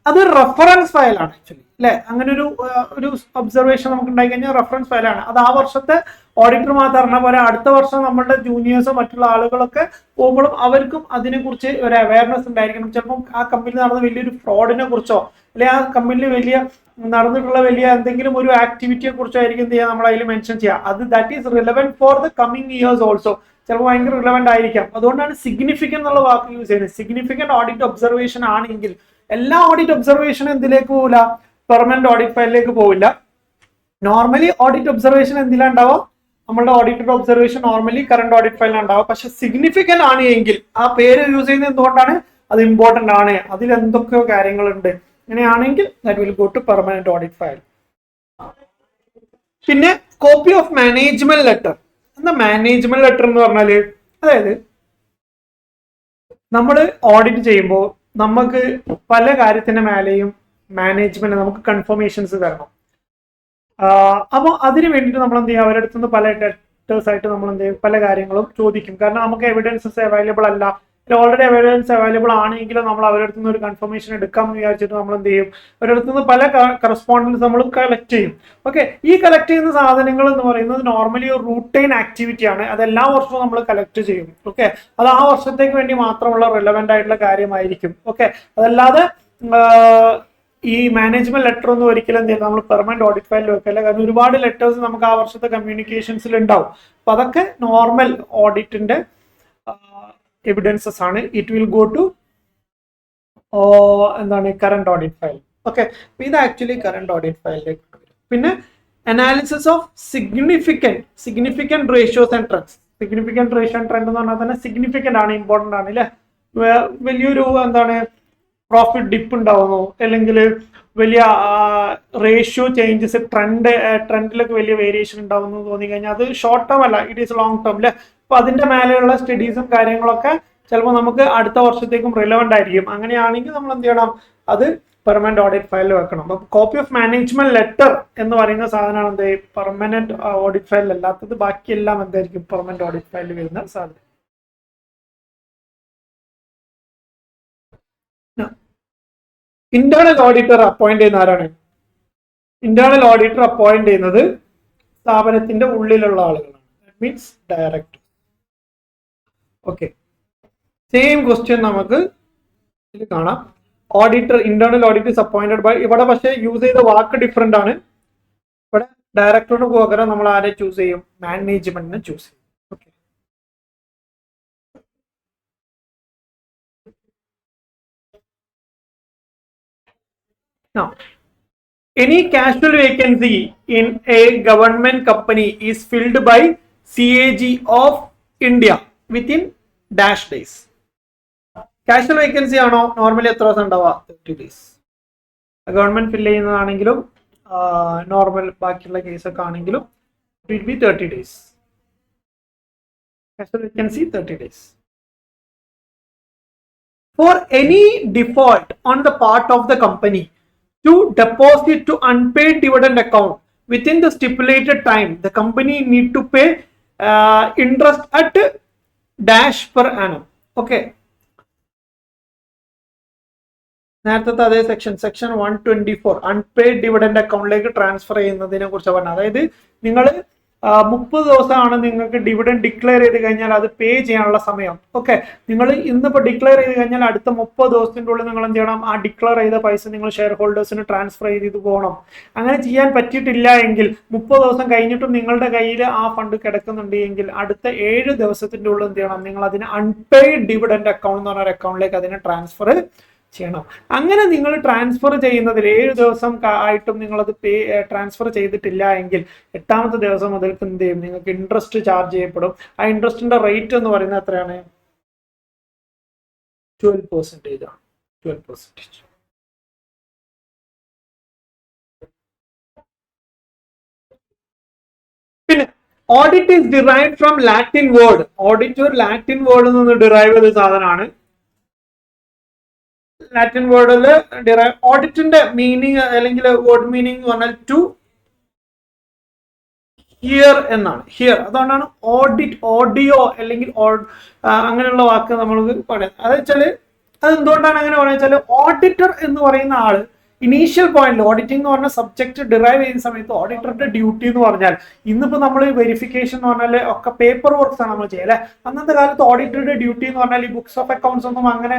അത് റെഫറൻസ് ഫയലാണ് ആക്ച്വലി അല്ലെ. അങ്ങനെ ഒരു ഒബ്സർവേഷൻ നമുക്ക് ഉണ്ടായി കഴിഞ്ഞാൽ റെഫറൻസ് ഫയലാണ്. അത് ആ വർഷത്തെ ഓഡിറ്റർ മാത്രം അറിഞ്ഞ പോലെ അടുത്ത വർഷം നമ്മളുടെ ജൂനിയേഴ്സോ മറ്റുള്ള ആളുകളൊക്കെ പോകുമ്പോഴും അവർക്കും അതിനെക്കുറിച്ച് ഒരു അവയർനെസ് ഉണ്ടായിരിക്കണം. ചിലപ്പം ആ കമ്പനിയിൽ നടന്ന വലിയൊരു ഫ്രോഡിനെ കുറിച്ചോ അല്ലെങ്കിൽ ആ കമ്പനിയിൽ നടന്നിട്ടുള്ള വലിയ എന്തെങ്കിലും ഒരു ആക്ടിവിറ്റിയെ കുറിച്ചോ ആയിരിക്കും എന്ത് ചെയ്യുക, നമ്മൾ അതിൽ മെൻഷൻ ചെയ്യുക. അത് that is relevant for the coming years also. ചിലപ്പോൾ ഭയങ്കര റിലവന്റ് ആയിരിക്കാം. അതുകൊണ്ടാണ് സിഗ്നിഫിക്കന്റ് എന്നുള്ള വാക്ക് യൂസ് ചെയ്യുന്നത്. സിഗ്നിഫിക്കന്റ് ഓഡിറ്റ് ഒബ്സർവേഷൻ ആണെങ്കിൽ എല്ലാ ഓഡിറ്റ് ഒബ്സർവേഷനും എന്തിലേക്ക് പോകില്ല? പെർമനന്റ് ഓഡിറ്റ് ഫയലിലേക്ക് പോവില്ല. നോർമലി ഓഡിറ്റ് ഒബ്സർവേഷൻ എന്തിലാണ് ഉണ്ടാവുക? നമ്മളുടെ audited observation normally current audit ഫയലിലാണ് ഉണ്ടാവുക. പക്ഷെ സിഗ്നിഫിക്കന്റ് ആണ് എങ്കിൽ ആ പേര് യൂസ് ചെയ്യുന്നത് എന്തുകൊണ്ടാണ്? അത് ഇമ്പോർട്ടന്റ് ആണ്, അതിൽ എന്തൊക്കെയോ കാര്യങ്ങളുണ്ട്. അങ്ങനെയാണെങ്കിൽ that will go to permanent audit file. പിന്നെ കോപ്പി ഓഫ് മാനേജ്മെന്റ് ലെറ്റർ. എന്താ മാനേജ്മെന്റ് ലെറ്റർ എന്ന് പറഞ്ഞാല്? അതായത് നമ്മൾ ഓഡിറ്റ് ചെയ്യുമ്പോൾ നമുക്ക് പല കാര്യത്തിന്റെ മേലെയും മാനേജ്മെന്റ് നമുക്ക് കൺഫർമേഷൻസ് തരണം. അപ്പോൾ അതിന് വേണ്ടിയിട്ട് നമ്മൾ എന്ത് ചെയ്യും? അവരുടെ അടുത്തുനിന്ന് പല ഡെറ്റേഴ്സ് ആയിട്ട് നമ്മൾ എന്ത് ചെയ്യും? പല കാര്യങ്ങളും ചോദിക്കും. കാരണം നമുക്ക് എവിഡൻസസ് അവൈലബിൾ അല്ല, ഓൾറെഡി എവിഡൻസ് അവൈലബിൾ ആണെങ്കിലും നമ്മൾ അവരുടെ അടുത്ത് നിന്ന് ഒരു കൺഫർമേഷൻ എടുക്കാം എന്ന് വിചാരിച്ചിട്ട് നമ്മൾ എന്ത് ചെയ്യും? അവരുടെ അടുത്ത് നിന്ന് പല കറസ്പോണ്ടൻസ് നമ്മൾ കളക്ട് ചെയ്യും. ഓക്കെ, ഈ കളക്ട് ചെയ്യുന്ന സാധനങ്ങൾ എന്ന് പറയുന്നത് നോർമലി ഒരു റൂട്ടൈൻ ആക്ടിവിറ്റി ആണ്. അത് എല്ലാ വർഷവും നമ്മൾ കളക്ട് ചെയ്യും. ഓക്കെ, അത് ആ വർഷത്തേക്ക് വേണ്ടി മാത്രമുള്ള റിലവന്റ് ആയിട്ടുള്ള കാര്യമായിരിക്കും. ഓക്കെ, അതല്ലാതെ ഈ മാനേജ്മെന്റ് ലെറ്റർ ഒന്നും ഒരിക്കലും എന്ത് ചെയ്യുക നമ്മൾ പെർമനന്റ് ഓഡിറ്റ് ഫയലിൽ വെക്കല്ല. കാരണം ഒരുപാട് ലെറ്റേഴ്സ് നമുക്ക് ആ വർഷത്തെ കമ്മ്യൂണിക്കേഷൻസിൽ ഉണ്ടാവും. അപ്പൊ അതൊക്കെ നോർമൽ ഓഡിറ്റിന്റെ എവിഡൻസസ് ആണ്. ഇറ്റ് വിൽ ഗോ ടു എന്താണ് കറണ്ട് ഓഡിറ്റ് ഫയൽ. ഓക്കെ, ഇത് ആക്ച്വലി കറണ്ട് ഓഡിറ്റ് ഫയലിലേക്ക് വരും. പിന്നെ analysis of significant ratios and trends. Significant ratio and trend എന്ന് പറഞ്ഞാൽ തന്നെ സിഗ്നിഫിക്കന്റ് ആണ്, ഇമ്പോർട്ടന്റ് ആണ് അല്ലെ. വലിയൊരു എന്താണ് പ്രോഫിറ്റ് ഡിപ്പ് ഉണ്ടാവുന്നു, അല്ലെങ്കിൽ വലിയ റേഷ്യോ ചേഞ്ചസ് ട്രെൻഡിലൊക്കെ വലിയ വേരിയേഷൻ ഉണ്ടാവുന്നു തോന്നി കഴിഞ്ഞാൽ അത് ഷോർട്ട് ടേം അല്ല, ഇറ്റ് ഈസ് ലോങ് ടേം അല്ലെ. അപ്പൊ അതിന്റെ മേലെയുള്ള സ്റ്റഡീസും കാര്യങ്ങളൊക്കെ ചിലപ്പോൾ നമുക്ക് അടുത്ത വർഷത്തേക്കും റിലവന്റ് ആയിരിക്കും. അങ്ങനെയാണെങ്കിൽ നമ്മൾ എന്ത് ചെയ്യണം, അത് പെർമനന്റ് ഓഡിറ്റ് ഫയലിൽ വെക്കണം. അപ്പൊ കോപ്പി ഓഫ് മാനേജ്മെന്റ് ലെറ്റർ എന്ന് പറയുന്ന സാധനമാണ് എന്ത് പെർമനന്റ് ഓഡിറ്റ് ഫയലിൽ അല്ലാത്തത്. ബാക്കിയെല്ലാം എന്തായിരിക്കും പെർമനന്റ് ഓഡിറ്റ് ഫയലിൽ വരുന്ന സാധനം. ഇന്റേണൽ ഓഡിറ്റർ അപ്പോയിന്റ് ചെയ്യുന്ന ആരാണ്? ഇന്റേണൽ ഓഡിറ്റർ അപ്പോയിന്റ് ചെയ്യുന്നത് സ്ഥാപനത്തിന്റെ ഉള്ളിലുള്ള ആളുകളാണ്. That means director. Okay, same question നമുക്ക് ഇതിൽ കാണാം. Auditor, internal audit is appointed by, ഇവിടെ പക്ഷേ യൂസ് ചെയ്ത വാക്ക് ഡിഫറെന്റ് ആണ്. ഇവിടെ ഡയറക്ടറിന് പകരം നമ്മൾ ആരെ ചൂസ് ചെയ്യും? മാനേജ്മെന്റിനെ ചൂസ് ചെയ്യും. Okay, now any casual vacancy in a government company is filled by CAG of India within dash days. Casual vacancy ആണോ? നോർമലി എത്ര ദിവസം ഉണ്ടാവുക? 30 days. ഗവൺമെന്റ് ഫില്ല് ചെയ്യുന്നതാണെങ്കിലും നോർമൽ ബാക്കിയുള്ള കേസൊക്കെ ആണെങ്കിലും it will B 30 days. Casual vacancy 30 days. For any default on the part of the company to deposit to unpaid dividend account within the stipulated time, the company need to pay interest at dash per annum. Okay, നേരത്തെ അതേ section 124 unpaid dividend അക്കൗണ്ടിലേക്ക് transfer ചെയ്യുന്നതിനെ കുറിച്ച് പറഞ്ഞത്. അതായത് നിങ്ങൾ 30 ദിവസമാണ് നിങ്ങൾക്ക് ഡിവിഡൻഡ് ഡിക്ലെയർ ചെയ്ത് കഴിഞ്ഞാൽ അത് പേ ചെയ്യാനുള്ള സമയം. ഓക്കെ, നിങ്ങൾ ഇന്നിപ്പോൾ ഡിക്ലെയർ ചെയ്ത് കഴിഞ്ഞാൽ അടുത്ത 30 ദിവസത്തിൻ്റെ ഉള്ളിൽ നിങ്ങൾ എന്ത് ചെയ്യണം? ആ ഡിക്ലെയർ ചെയ്ത പൈസ നിങ്ങൾ ഷെയർ ഹോൾഡേഴ്സിന് ട്രാൻസ്ഫർ ചെയ്ത് പോകണം. അങ്ങനെ ചെയ്യാൻ പറ്റിയിട്ടില്ല എങ്കിൽ 30 ദിവസം കഴിഞ്ഞിട്ടും നിങ്ങളുടെ കയ്യിൽ ആ ഫണ്ട് കിടക്കുന്നുണ്ട് എങ്കിൽ അടുത്ത 7 ദിവസത്തിൻ്റെ ഉള്ളിൽ എന്ത് ചെയ്യണം? നിങ്ങൾ അതിന് അൺപെയ്ഡ് ഡിവിഡൻഡ് അക്കൗണ്ട് എന്ന് പറഞ്ഞ അക്കൗണ്ടിലേക്ക് അതിനെ ട്രാൻസ്ഫർ ചെയ്യണം. അങ്ങനെ നിങ്ങൾ ട്രാൻസ്ഫർ ചെയ്യുന്നതിൽ 7 ദിവസം ആയിട്ടും നിങ്ങളത് ട്രാൻസ്ഫർ ചെയ്തിട്ടില്ല എങ്കിൽ 8ാമത്തെ ദിവസം മുതൽ എന്ത് ചെയ്യും? നിങ്ങൾക്ക് ഇൻട്രസ്റ്റ് ചാർജ് ചെയ്യപ്പെടും. ആ ഇൻട്രസ്റ്റിന്റെ റേറ്റ് എന്ന് പറയുന്നത് എത്രയാണ്? 12% ആണ്. 12%. പിന്നെ audit is derived from Latin word. Audit ഒരു ലാറ്റിൻ വേർഡിൽ നിന്ന് ഡിറൈവ് ചെയ്ത സാധനമാണ്. ലാറ്റിൻ വേർഡിൽ ഡിറൈവ് ഓഡിറ്റിന്റെ മീനിങ് അല്ലെങ്കിൽ വേർഡ് മീനിങ് എന്ന് പറഞ്ഞാൽ ടു ഹിയർ എന്നാണ്. ഹിയർ, അതുകൊണ്ടാണ് ഓഡിറ്റ്, ഓഡിയോ അല്ലെങ്കിൽ അങ്ങനെയുള്ള വാക്ക് നമ്മൾ പറയുന്നത്. അത് വെച്ചാല് അത് എന്തുകൊണ്ടാണ് അങ്ങനെ പറയുക വെച്ചാൽ ഓഡിറ്റർ എന്ന് പറയുന്ന ആള് ഇനീഷ്യൽ പോയിന്റിൽ ഓഡിറ്റിംഗ് എന്ന് പറഞ്ഞ സബ്ജക്ട് ഡിറൈവ് ചെയ്യുന്ന സമയത്ത് ഓഡിറ്ററുടെ ഡ്യൂട്ടി എന്ന് പറഞ്ഞാൽ ഇന്നിപ്പോൾ നമ്മൾ വെരിഫിക്കേഷൻ എന്ന് പറഞ്ഞാൽ ഒക്കെ പേപ്പർ വർക്ക്സ് ആണ് നമ്മൾ ചെയ്യുക അല്ലെ. അന്നത്തെ കാലത്ത് ഓഡിറ്ററുടെ ഡ്യൂട്ടി എന്ന് പറഞ്ഞാൽ ഈ ബുക്സ് ഓഫ് അക്കൗണ്ട്സ് ഒന്നും അങ്ങനെ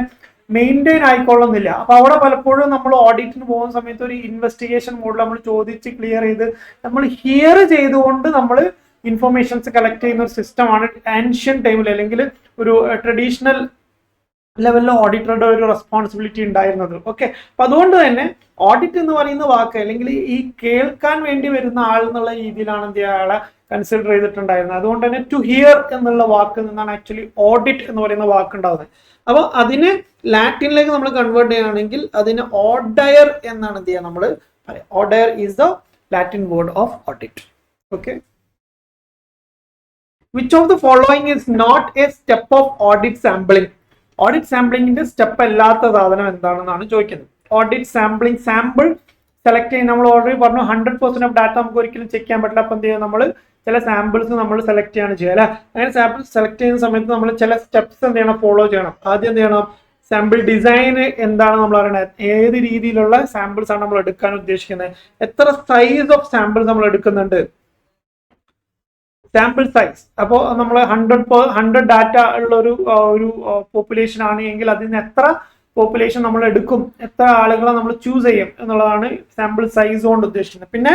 മെയിൻറ്റെയിൻ ആയിക്കൊള്ളുന്നില്ല. അപ്പൊ അവിടെ പലപ്പോഴും നമ്മൾ ഓഡിറ്റിന് പോകുന്ന സമയത്ത് ഒരു ഇൻവെസ്റ്റിഗേഷൻ മോഡിൽ നമ്മൾ ചോദിച്ച് ക്ലിയർ ചെയ്ത് നമ്മൾ ഹിയർ ചെയ്തുകൊണ്ട് നമ്മൾ ഇൻഫർമേഷൻസ് കളക്ട് ചെയ്യുന്ന ഒരു സിസ്റ്റമാണ് ആൻഷ്യൻ ടൈമിൽ അല്ലെങ്കിൽ ഒരു ട്രഡീഷണൽ ലെവലിൽ ഓഡിറ്ററുടെ ഒരു റെസ്പോൺസിബിലിറ്റി ഉണ്ടായിരുന്നത്. ഓക്കെ, അപ്പൊ അതുകൊണ്ട് തന്നെ ഓഡിറ്റ് എന്ന് പറയുന്ന വാക്ക് അല്ലെങ്കിൽ ഈ കേൾക്കാൻ വേണ്ടി വരുന്ന ആൾ എന്നുള്ള രീതിയിലാണ് എന്ത് അയാളെ കൺസിഡർ ചെയ്തിട്ടുണ്ടായിരുന്നത്. അതുകൊണ്ട് തന്നെ ടു ഹിയർ എന്നുള്ള വാക്ക് നിന്നാണ് ആക്ച്വലി ഓഡിറ്റ് എന്ന് പറയുന്ന വാക്ക് ഉണ്ടാവുന്നത്. അപ്പോൾ അതിന് ലാറ്റിനിലേക്ക് നമ്മൾ കൺവേർട്ട് ചെയ്യുകയാണെങ്കിൽ അതിന് ഓഡയർ എന്നാണ് എന്ത് ചെയ്യുക നമ്മൾ പറയാം. Audire is the Latin word of audit. Okay, which of the following is not a step of audit sampling? ഓഡിറ്റ് സാമ്പിളിംഗിന്റെ സ്റ്റെപ്പ് അല്ലാത്ത സാധനം എന്താണെന്നാണ് ചോദിക്കുന്നത്. ഓഡിറ്റ് സാമ്പിളിംഗ്, സാമ്പിൾ സെലക്ട് ചെയ്യുന്ന നമ്മൾ ഓൾറെഡി പറഞ്ഞു 100% ഓഫ് ഡാറ്റ നമുക്ക് ഒരിക്കലും ചെക്ക് ചെയ്യാൻ പറ്റില്ല. അപ്പം എന്ത് ചെയ്യുക, നമ്മൾ ചില സാമ്പിൾസ് നമ്മൾ സെലക്ട് ചെയ്യാണ് ചെയ്യുക അല്ലെ. അങ്ങനെ സാമ്പിൾ സെലക്ട് ചെയ്യുന്ന സമയത്ത് നമ്മൾ ചില സ്റ്റെപ്സ് എന്ത് ചെയ്യണം, ഫോളോ ചെയ്യണം. ആദ്യം എന്ത് ചെയ്യണം, സാമ്പിൾ ഡിസൈൻ എന്താണ് നമ്മൾ അറിയണത്, ഏത് രീതിയിലുള്ള സാമ്പിൾസ് ആണ് നമ്മൾ എടുക്കാൻ ഉദ്ദേശിക്കുന്നത്, എത്ര സൈസ് ഓഫ് സാമ്പിൾസ് നമ്മൾ എടുക്കുന്നുണ്ട്, സാമ്പിൾ സൈസ്. അപ്പോൾ നമ്മൾ 100 ഡാറ്റ ഉള്ള ഒരു പോപ്പുലേഷൻ ആണ് എങ്കിൽ അതിന് എത്ര പോപ്പുലേഷൻ നമ്മൾ എടുക്കും, എത്ര ആളുകളെ നമ്മൾ ചൂസ് ചെയ്യും എന്നുള്ളതാണ് സാമ്പിൾ സൈസ് കൊണ്ട് ഉദ്ദേശിക്കുന്നത്. പിന്നെ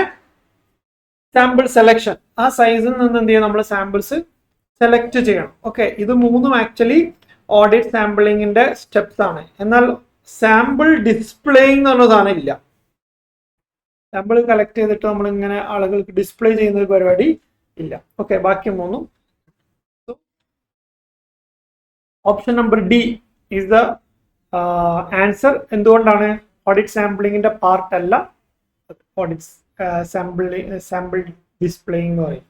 സാമ്പിൾ സെലക്ഷൻ, ആ സൈസിൽ നിന്ന് എന്ത് ചെയ്യും, നമ്മൾ സാമ്പിൾസ് സെലക്ട് ചെയ്യണം. ഓക്കെ, ഇത് മൂന്നും ആക്ച്വലി ഓഡിറ്റ് സാമ്പിളിങ്ങിന്റെ സ്റ്റെപ്സ് ആണ്. എന്നാൽ സാമ്പിൾ ഡിസ്പ്ലേയിങ് എന്ന് പറഞ്ഞ സാധനം ഇല്ല. സാമ്പിൾ കളക്ട് ചെയ്തിട്ട് നമ്മൾ ഇങ്ങനെ ആളുകൾക്ക് ഡിസ്പ്ലേ ചെയ്യുന്ന ഒരു പരിപാടി ഇല്ല. ഓക്കെ, ബാക്കി മൂന്നും. Option number D is the answer. എന്തുകൊണ്ടാണ്? ഓഡിറ്റ് സാമ്പിളിങ്ങിന്റെ പാർട്ട് അല്ല ഓഡിറ്റ് സാമ്പിൾ ഡിസ്പ്ലേയിങ് എന്ന് പറയും.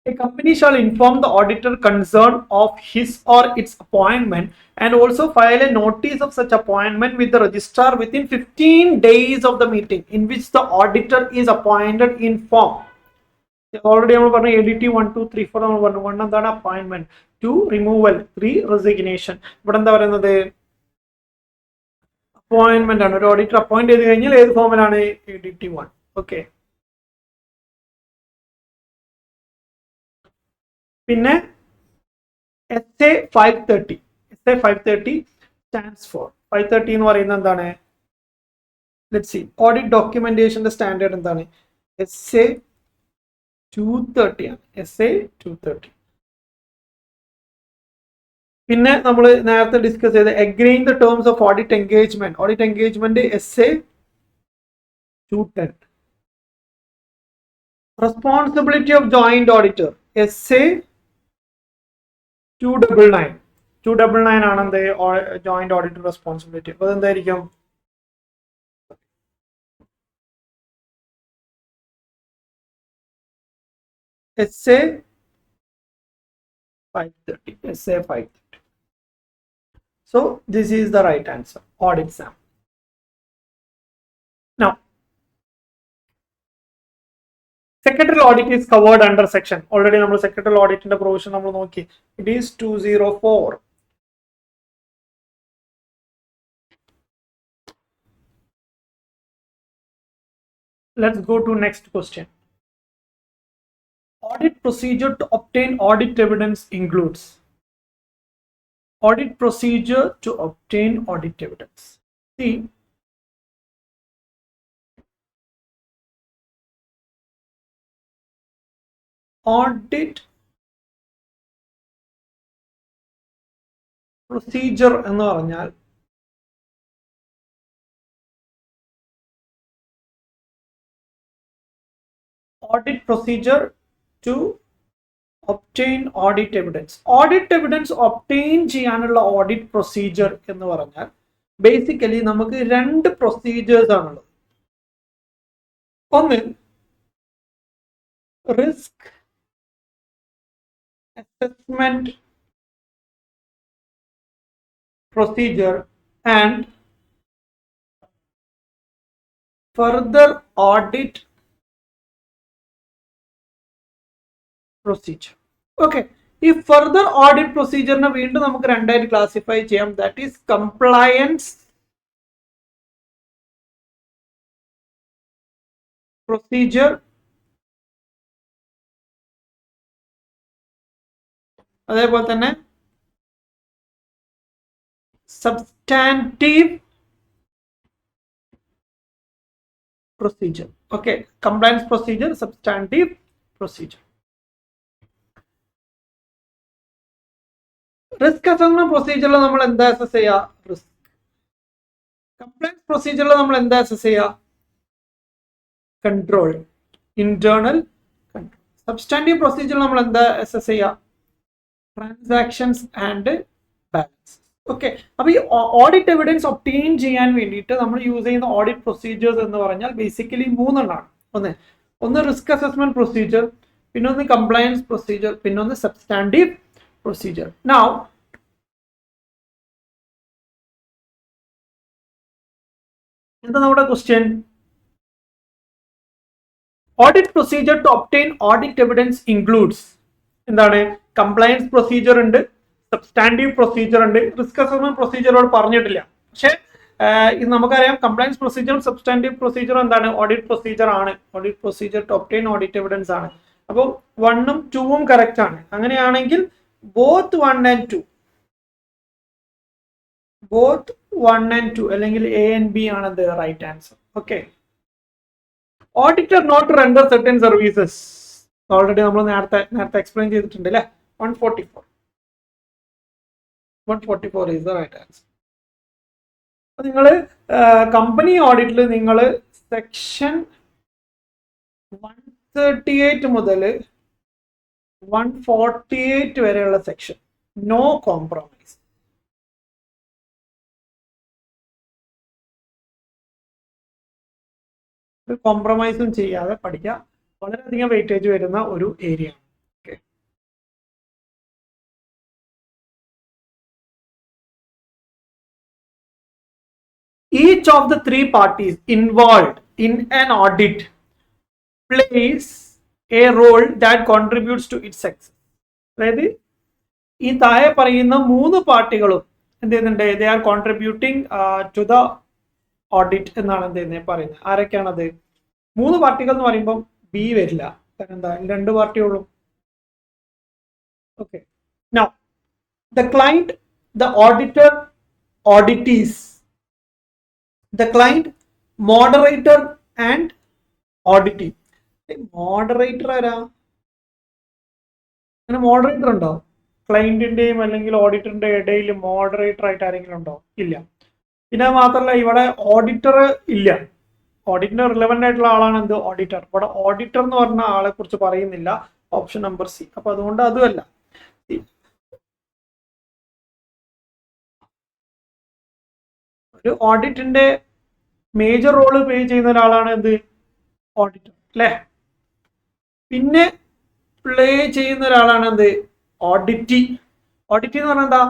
A company shall inform the auditor concerned of his or its appointment and also file a notice of such appointment with the registrar within 15 days of the meeting in which the auditor is appointed in form. Already ADT 1, 2, 3, 4 1 എന്താണ് appointment, 2 removal, 3 resignation. ഇവിടെ എന്താ പറയുന്നത് appointment ആണ്. ഒരു auditor appoint ചെയ്ത് കഴിഞ്ഞാൽ ഏത് ഫോമിലാണ് ADT 1. ഓക്കെ, പിന്നെ SA 530. SA 530 stands for 530 എന്ന് പറയുന്നത് എന്താണ്? ലെറ്റ്സ് സീ, ഓഡിറ്റ് ഡോക്യുമെന്റേഷന്റെ സ്റ്റാൻഡേർഡ് എന്താണ്? SA 230 ആണ്. SA 230. പിന്നെ നമ്മൾ നേരത്തെ ഡിസ്കസ് ചെയ്ത agreeing the terms of audit engagement. Audit engagement SA 210. Responsibility of joint auditor SA 299. 299 ആണ് എന്ത് ജോയിന്റ് ഓഡിറ്റർ റെസ്പോൺസിബിലിറ്റി. അപ്പൊ അതെന്തായിരിക്കും? SA 530. SA 530. So this is the right answer. Audit SAM. Now, secretarial audit is covered under section. Already നമ്മൾ secretarial audit ന്റെ provision നമ്മൾ നോക്കി. It is 204. Let's go to next question. Audit procedure to obtain audit evidence includes. Audit procedure to obtain audit evidence. See, audit procedure എന്ന് പറഞ്ഞാൽ audit procedure to obtain audit evidence. Audit evidence obtain ചെയ്യാനുള്ള audit procedure എന്ന് പറഞ്ഞാൽ basically നമുക്ക് രണ്ട് procedures ആണുള്ളത്. ഒന്ന് risk assessment procedure and further audit procedure. Okay, ഈ further audit procedure നെ വീണ്ടും നമുക്ക് രണ്ടായിട്ട് ക്ലാസിഫൈ ചെയ്യാം. ദാറ്റ് ഈസ് കംപ്ലയൻസ് പ്രൊസീജിയർ, അതേപോലെ തന്നെ substantive procedure. Okay, compliance procedure, substantive procedure. Risk assessment പ്രൊസീജിയറിൽ നമ്മൾ എന്താ അസസ് ചെയ്യുക? റിസ്ക്. കംപ്ലയൻസ് പ്രൊസീജിയറിൽ നമ്മൾ എന്താ അസസ് ചെയ്യുക? Control, internal control. സബ്സ്റ്റാൻറ്റീവ് പ്രൊസീജിയറിൽ നമ്മൾ എന്താ അസസ് ചെയ്യുക? Transactions and balance. ഓക്കെ, അപ്പൊ ഈ ഓഡിറ്റ് എവിഡൻസ് ഒബ്റ്റെയിൻ ചെയ്യാൻ വേണ്ടിയിട്ട് നമ്മൾ യൂസ് ചെയ്യുന്ന ഓഡിറ്റ് പ്രൊസീജിയേഴ്സ് എന്ന് പറഞ്ഞാൽ ബേസിക്കലി മൂന്നെണ്ണമാണ്. ഒന്ന് റിസ്ക് അസസ്മെന്റ് പ്രൊസീജിയർ, പിന്നൊന്ന് കംപ്ലയൻസ് പ്രൊസീജിയർ, പിന്നൊന്ന് സബ്സ്റ്റാൻറ്റീവ് procedure. Now, എന്താ നമ്മുടെ question? Audit procedure to obtain audit evidence includes എന്താണ്? കംപ്ലയൻസ് പ്രൊസീജിയർ ഉണ്ട്, സബ്സ്റ്റാൻറ്റീവ് പ്രൊസീജിയർ ഉണ്ട്. റിസ്ക് അസസ്മെന്റ് പ്രൊസീജിയറോട് പറഞ്ഞിട്ടില്ല, പക്ഷേ ഇത് നമുക്കറിയാം കംപ്ലയൻസ് പ്രൊസീജിയറും സബ്സ്റ്റാൻറ്റീവ് പ്രൊസീജിയറും എന്താണ്? ഓഡിറ്റ് പ്രൊസീജിയർ ആണ്. Audit procedure to obtain audit evidence ആണ്. അപ്പോൾ 1 ഉം 2 ഉം കറക്റ്റ് ആണ്. അങ്ങനെയാണെങ്കിൽ both 1 and 2 അല്ലെങ്കിൽ A and B ആണ് the right answer. Okay, auditor not to render certain services. Already നമ്മൾ നേരത്തെ എക്സ്പ്ലെയിൻ ചെയ്തിട്ടുണ്ട് അല്ലേ? 144 is the right answer. നിങ്ങൾ കമ്പനി ഓഡിറ്റിൽ നിങ്ങൾ സെക്ഷൻ 138 മുതൽ 148 വരെയുള്ള സെക്ഷൻ നോ കോംപ്രമൈസ്. കോംപ്രമൈസും ചെയ്യാതെ പഠിക്കുക. വളരെയധികം വെയിറ്റേജ് വരുന്ന ഒരു ഏരിയ ആണ്. Okay, each of the three parties involved in an audit plays a role that contributes to its success. അതായത് ഈ താഴെ പറയുന്ന മൂന്ന് പാർട്ടികളും എന്ത് ചെയ്യുന്നുണ്ട്, they are contributing to the audit എന്നാണ് എന്ത് ചെയ്യുന്നത് പറയുന്നത്. ആരൊക്കെയാണത്? മൂന്ന് പാർട്ടികൾ എന്ന് പറയുമ്പോൾ ബി വരില്ല, കാരണം എന്താ, രണ്ട് പാർട്ടിയുള്ളൂ. Okay, now the client, the auditor, auditees, the client, moderator and auditee. Moderator ആരാ? അങ്ങനെ മോഡറേറ്റർ ഉണ്ടോ? ക്ലൈന്റിന്റെയും അല്ലെങ്കിൽ ഓഡിറ്ററിന്റെ ഇടയിൽ മോഡറേറ്റർ ആയിട്ട് ആരെങ്കിലും ഉണ്ടോ? ഇല്ല. പിന്നെ മാത്രമല്ല ഇവിടെ ഓഡിറ്റർ ഇല്ല. ഓഡിറ്റിന് റിലവന്റ് ആയിട്ടുള്ള ആളാണ് എന്ത്? ഓഡിറ്റർ. ഇവിടെ ഓഡിറ്റർ എന്ന് പറഞ്ഞ ആളെ കുറിച്ച് പറയുന്നില്ല, ഓപ്ഷൻ നമ്പർ സി. അപ്പൊ അതുകൊണ്ട് അതുമല്ല. ഒരു ഓഡിറ്റിന്റെ മേജർ റോള് പ്ലേ ചെയ്യുന്ന ഒരാളാണ് എന്ത്? ഓഡിറ്റർ അല്ലേ. പിന്നെ പ്ലേ ചെയ്യുന്ന ഒരാളാണ് എന്ത്? ഓഡിറ്റി. ഓഡിറ്റി എന്ന് പറഞ്ഞാൽ എന്താ?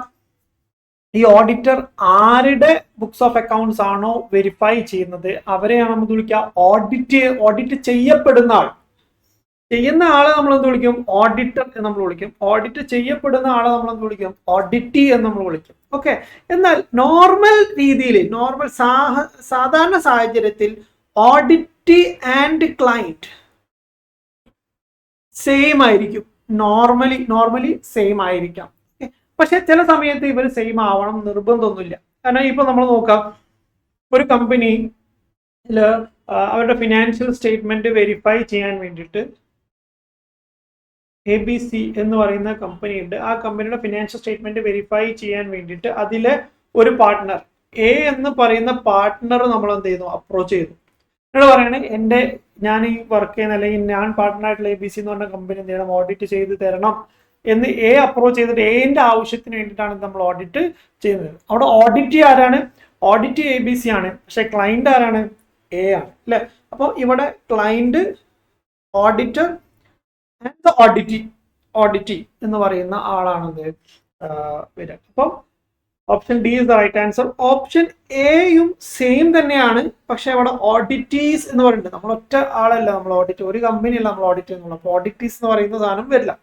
ഈ ഓഡിറ്റർ ആരുടെ ബുക്സ് ഓഫ് അക്കൗണ്ട്സ് ആണോ വെരിഫൈ ചെയ്യുന്നത് അവരെയാണ് നമ്മൾ വിളിക്കുക ഓഡിറ്റ് ചെയ്യപ്പെടുന്ന ആൾ. ചെയ്യുന്ന ആളെ നമ്മൾ എന്ത് വിളിക്കും? ഓഡിറ്റർ എന്ന് നമ്മൾ വിളിക്കും. ഓഡിറ്റ് ചെയ്യപ്പെടുന്ന ആളെ നമ്മൾ എന്ത് വിളിക്കും? ഓഡിറ്റി എന്ന് നമ്മൾ വിളിക്കും. ഓക്കെ. എന്നാൽ നോർമൽ രീതിയിൽ, സാധാരണ സാഹചര്യത്തിൽ ഓഡിറ്റി ആൻഡ് ക്ലൈന്റ് സെയിം ആയിരിക്കും. നോർമലി സെയിം ആയിരിക്കാം. പക്ഷെ ചില സമയത്ത് ഇവർ സെയിം ആവണം നിർബന്ധമൊന്നുമില്ല. കാരണം ഇപ്പൊ നമ്മൾ നോക്കാം, ഒരു കമ്പനിയിൽ അവരുടെ ഫിനാൻഷ്യൽ സ്റ്റേറ്റ്മെന്റ് വെരിഫൈ ചെയ്യാൻ വേണ്ടിയിട്ട് ABC എന്ന് പറയുന്ന കമ്പനി ഉണ്ട്. ആ കമ്പനിയുടെ ഫിനാൻഷ്യൽ സ്റ്റേറ്റ്മെന്റ് വെരിഫൈ ചെയ്യാൻ വേണ്ടിയിട്ട് അതിലെ ഒരു പാർട്ട്ണർ A എന്ന് പറയുന്ന പാർട്ട്ണർ നമ്മൾ എന്ത് ചെയ്യുന്നു? അപ്രോച്ച് ചെയ്തു. എന്നോട് പറയണേ, ഞാൻ ഈ വർക്ക് ചെയ്യുന്ന അല്ലെങ്കിൽ ഞാൻ പാർട്ട്ണറായിട്ടുള്ള ABC എന്ന് പറഞ്ഞ കമ്പനി എന്ത് ചെയ്യണം? ഓഡിറ്റ് ചെയ്ത് തരണം എന്ന് A അപ്രോച്ച് ചെയ്തിട്ട് Aന്റെ ആവശ്യത്തിന് വേണ്ടിയിട്ടാണ് നമ്മൾ ഓഡിറ്റ് ചെയ്യുന്നത്. അവിടെ ഓഡിറ്റ് ആരാണ്? ഓഡിറ്റ് ABC ആണ്. പക്ഷെ ക്ലൈന്റ് ആരാണ്? A ആണ് അല്ലെ. അപ്പോൾ ഇവിടെ ക്ലൈന്റ്, ഓഡിറ്റർ ആൻഡ് ഓഡിറ്റി എന്ന് പറയുന്ന ആളാണത് വരിക. അപ്പം option D is the right answer. Option എയും സെയിം തന്നെയാണ്, പക്ഷെ അവിടെ ഓഡിറ്റീസ് എന്ന് പറയുന്നത് നമ്മൾ ഒറ്റ ആളല്ല നമ്മൾ ഓഡിറ്റ്, ഒരു കമ്പനിയല്ല നമ്മൾ ഓഡിറ്റ് ചെയ്യുന്നുള്ളൂ. അപ്പോൾ ഓഡിറ്റീസ് എന്ന് പറയുന്ന സാധനം വരില്ല.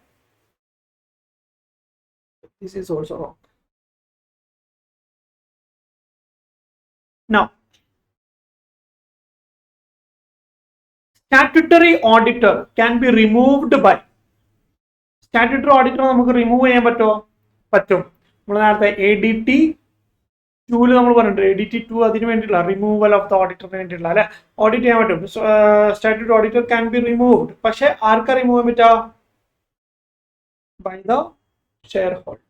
This is also wrong. Now, statutory auditor can be removed by. Statutory auditor നമുക്ക് റിമൂവ് ചെയ്യാൻ പറ്റും. നമ്മൾ നേരത്തെ ADT 2 നമ്മൾ പറഞ്ഞിട്ടുണ്ട്. ADT 2 അതിന് വേണ്ടിയിട്ടുള്ള റിമൂവൽ ഓഫ് ദ ഓഡിറ്ററിന് വേണ്ടിയിട്ടുള്ള അല്ലെ, ഓഡിറ്റ് ചെയ്യാൻ പറ്റും. Statutory auditor can be removed. പക്ഷെ ആർക്കാ റിമൂവ് ചെയ്യാൻ പറ്റുക? By the shareholder.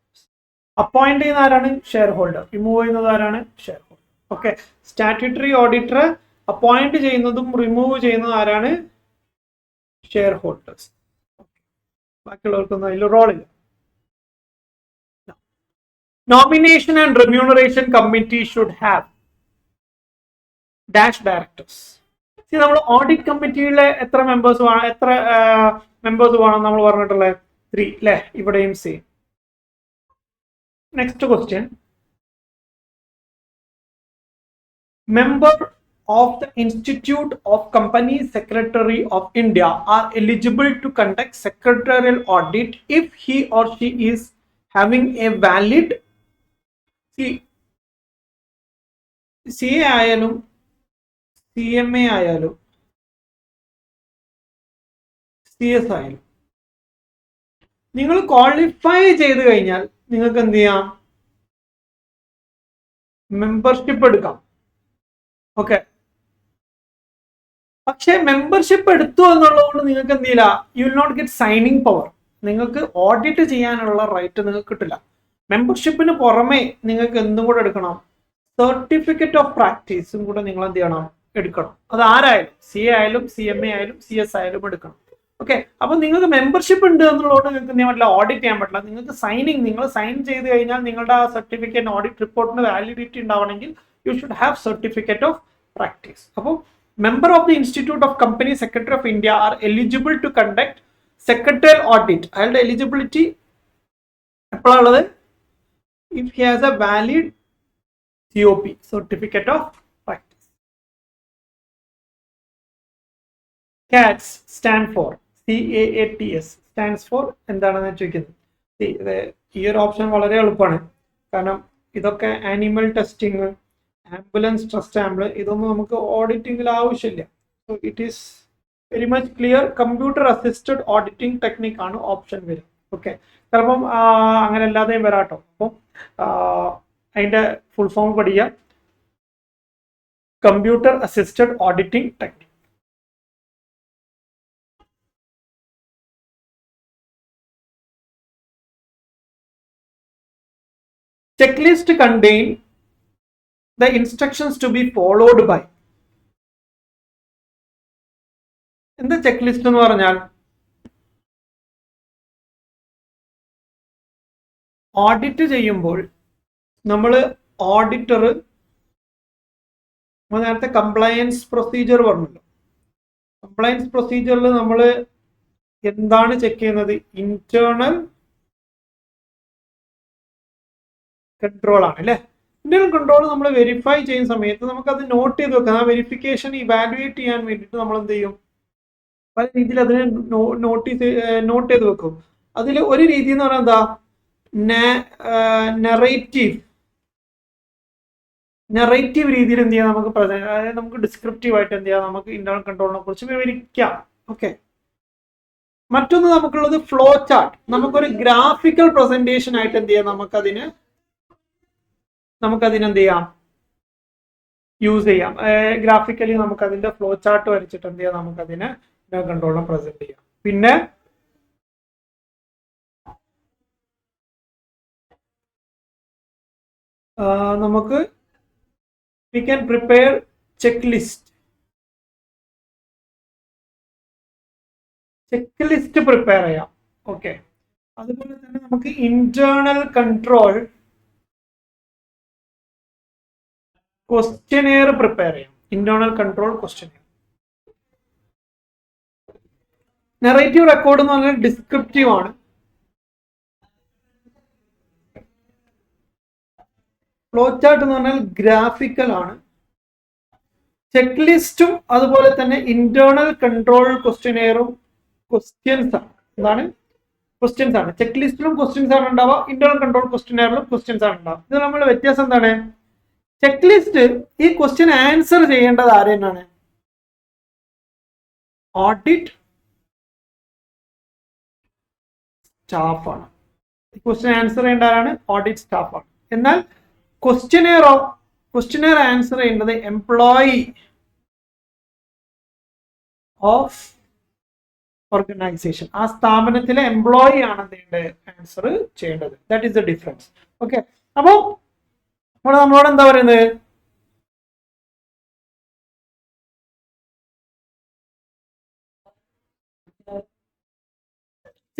Appoint ചെയ്യുന്ന ആരാണ്? Shareholder. റിമൂവ് ചെയ്യുന്നത് ആരാണ്? Shareholder. Okay. Statutory auditor appoint ചെയ്യുന്നതും റിമൂവ് ചെയ്യുന്നതും ആരാണ്? Shareholders. ബാക്കിയുള്ളവർക്കൊന്നും അതിൽ റോളില്ല. Nomination and remuneration committee should have dash directors. നമ്മൾ ഓഡിറ്റ് കമ്മിറ്റിയിലെ എത്ര മെമ്പേഴ്സ് വേണം നമ്മൾ പറഞ്ഞിട്ടുള്ളത്? 3 അല്ലെ. ഇവിടെയും same. Next question. Member of the Institute of Company Secretary of India are eligible to conduct secretarial audit if he or she is having a valid CA ആയാലും CMA ആയാലും CS ആയാലും നിങ്ങൾ ക്വാളിഫൈ ചെയ്ത് കഴിഞ്ഞാൽ നിങ്ങൾക്ക് എന്ത് ചെയ്യാം? മെമ്പർഷിപ്പ് എടുക്കാം. ഓക്കെ. പക്ഷെ മെമ്പർഷിപ്പ് എടുത്തു എന്നുള്ളതുകൊണ്ട് നിങ്ങൾക്ക് എന്ത് ചെയ്യില്ല? You will not get signing power. നിങ്ങൾക്ക് ഓഡിറ്റ് ചെയ്യാനുള്ള റൈറ്റ് നിങ്ങൾക്ക് കിട്ടില്ല. മെമ്പർഷിപ്പിന് പുറമെ നിങ്ങൾക്ക് എന്തും കൂടെ എടുക്കണം? സർട്ടിഫിക്കറ്റ് ഓഫ് പ്രാക്ടീസും കൂടെ നിങ്ങൾ എന്ത് ചെയ്യണം? എടുക്കണം. അത് ആരായാലും, CA ആയാലും CMA ആയാലും CS ആയാലും എടുക്കണം. ഓക്കെ. അപ്പൊ നിങ്ങൾക്ക് മെമ്പർഷിപ്പ് ഉണ്ട് എന്നുള്ളതുകൊണ്ട് നിങ്ങൾക്ക് എന്ത് ചെയ്യാൻ പറ്റില്ല? ഓഡിറ്റ് ചെയ്യാൻ പറ്റില്ല. നിങ്ങൾക്ക് നിങ്ങൾ സൈൻ ചെയ്ത് കഴിഞ്ഞാൽ നിങ്ങളുടെ ആ സർട്ടിഫിക്കറ്റ് ഓഡിറ്റ് റിപ്പോർട്ടിന് വാലിഡിറ്റി ഉണ്ടാവണമെങ്കിൽ you should have certificate of practice. അപ്പോൾ member of the institute of company secretary of India are eligible to conduct secretarial audit. അയാളുടെ എലിജിബിലിറ്റി എപ്പോഴാണുള്ളത്? If he has a valid COP, certificate of CAATs stand for CAATS stands for എന്താണെന്ന് ചോദിക്കുന്നത്. ഈ ഒരു option വളരെ എളുപ്പമാണ്, കാരണം ഇതൊക്കെ animal testing, ambulance trust amble, ഇതൊന്നും നമുക്ക് ഓഡിറ്റിംഗിൽ ആവശ്യമില്ല. So it is very much clear. Computer assisted auditing technique ആണ് ഓപ്ഷൻ വരും. ഓക്കെ, ചിലപ്പം അങ്ങനെ അല്ലാതെയും വരാട്ടോ. അപ്പം അതിന്റെ ഫുൾ ഫോം പഠിക്കുക, computer assisted auditing technique. Checklist contain the instructions to be followed by. എന്താ ചെക്ക് ലിസ്റ്റ് എന്ന് പറഞ്ഞാൽ, ഓഡിറ്റ് ചെയ്യുമ്പോൾ നമ്മൾ ഓഡിറ്റർ നേരത്തെ കംപ്ലയൻസ് പ്രൊസീജിയർ പറഞ്ഞല്ലോ. കംപ്ലയൻസ് പ്രൊസീജിയറിൽ നമ്മൾ എന്താണ് ചെക്ക് ചെയ്യുന്നത്? ഇന്റേണൽ കൺട്രോൾ ആണ് അല്ലെ. ഇന്റേണൽ കൺട്രോൾ നമ്മൾ വെരിഫൈ ചെയ്യുന്ന സമയത്ത് നമുക്ക് അത് നോട്ട് ചെയ്ത് വെക്കാം. ആ വെരിഫിക്കേഷൻ ഇവാലുവേറ്റ് ചെയ്യാൻ വേണ്ടിയിട്ട് നമ്മൾ എന്ത് ചെയ്യും? പല രീതിയിൽ അതിനെ നോട്ട് ചെയ്ത് വെക്കും. അതിൽ ഒരു രീതി എന്ന് പറഞ്ഞാൽ എന്താ? നെറേറ്റീവ് രീതിയിൽ എന്ത് ചെയ്യാം? നമുക്ക് അതായത് നമുക്ക് ഡിസ്ക്രിപ്റ്റീവ് ആയിട്ട് എന്ത് ചെയ്യാം? നമുക്ക് ഇന്റേണൽ കൺട്രോളിനെ കുറിച്ച് വിവരിക്കാം. ഓക്കെ. മറ്റൊന്ന് നമുക്കുള്ളത് ഫ്ലോ ചാർട്ട്. നമുക്കൊരു ഗ്രാഫിക്കൽ പ്രസന്റേഷൻ ആയിട്ട് എന്ത് ചെയ്യാം? നമുക്കതിനെന്ത് ചെയ്യാം? യൂസ് ചെയ്യാം. ഗ്രാഫിക്കലി നമുക്ക് അതിന്റെ ഫ്ലോ ചാർട്ട് വരച്ചിട്ട് എന്ത് ചെയ്യാം? നമുക്കതിനെ കൺട്രോളിനെ പ്രസന്റ് ചെയ്യാം. പിന്നെ നമുക്ക് we can prepare checklist prepare ചെയ്യാം. ഓക്കെ, അതുപോലെ തന്നെ നമുക്ക് ഇന്റേണൽ കൺട്രോൾ ക്വസ്റ്റ്യനെയർ പ്രിപ്പയർ ചെയ്യാം. Internal control questionnaire. Narrative record എന്ന് പറഞ്ഞാൽ ഡിസ്ക്രിപ്റ്റീവ് ആണ്. ഫ്ലോ ചാർട്ട് എന്ന് പറഞ്ഞാൽ ഗ്രാഫിക്കൽ ആണ്. ചെക്ക് ലിസ്റ്റും അതുപോലെ തന്നെ ഇന്റേണൽ കൺട്രോൾ ക്വസ്റ്റ്യനെയറും ക്വസ്റ്റ്യൻസ് ആണ്. എന്താണ്? ക്വസ്റ്റ്യൻസ് ആണ്. ചെക്ക് ലിസ്റ്റിലും ക്വസ്റ്റ്യൻസ് ആണ് ഉണ്ടാവുക, ഇന്റേണൽ കൺട്രോൾ ക്വസ്റ്റ്യനെയറിലും ക്വസ്റ്റ്യൻസ് ആണ് ഉണ്ടാവുക. ഇത് നമ്മുടെ വ്യത്യാസം എന്താണ്? ചെക്ക് ലിസ്റ്റ് ഈ ക്വസ്റ്റ്യൻ ആൻസർ ചെയ്യേണ്ടത് ആര് തന്നെയാണ്? ഓഡിറ്റ് സ്റ്റാഫാണ്. ഈ ക്വസ്റ്റ്യൻ ആൻസർ ചെയ്യേണ്ട ആരാണ്? ഓഡിറ്റ് സ്റ്റാഫാണ്. എന്നാൽ ക്വസ്റ്റ്യനെയർ ആൻസർ ചെയ്യേണ്ടത് എംപ്ലോയി ഓഫ് ഓർഗനൈസേഷൻ. ആ സ്ഥാപനത്തിലെ എംപ്ലോയി ആണ് അതിന്റെ ആൻസർ ചെയ്യേണ്ടത്. That is the difference. Okay, അപ്പോ ഇവിടെ നമ്മളോട് എന്താ പറയുന്നത്?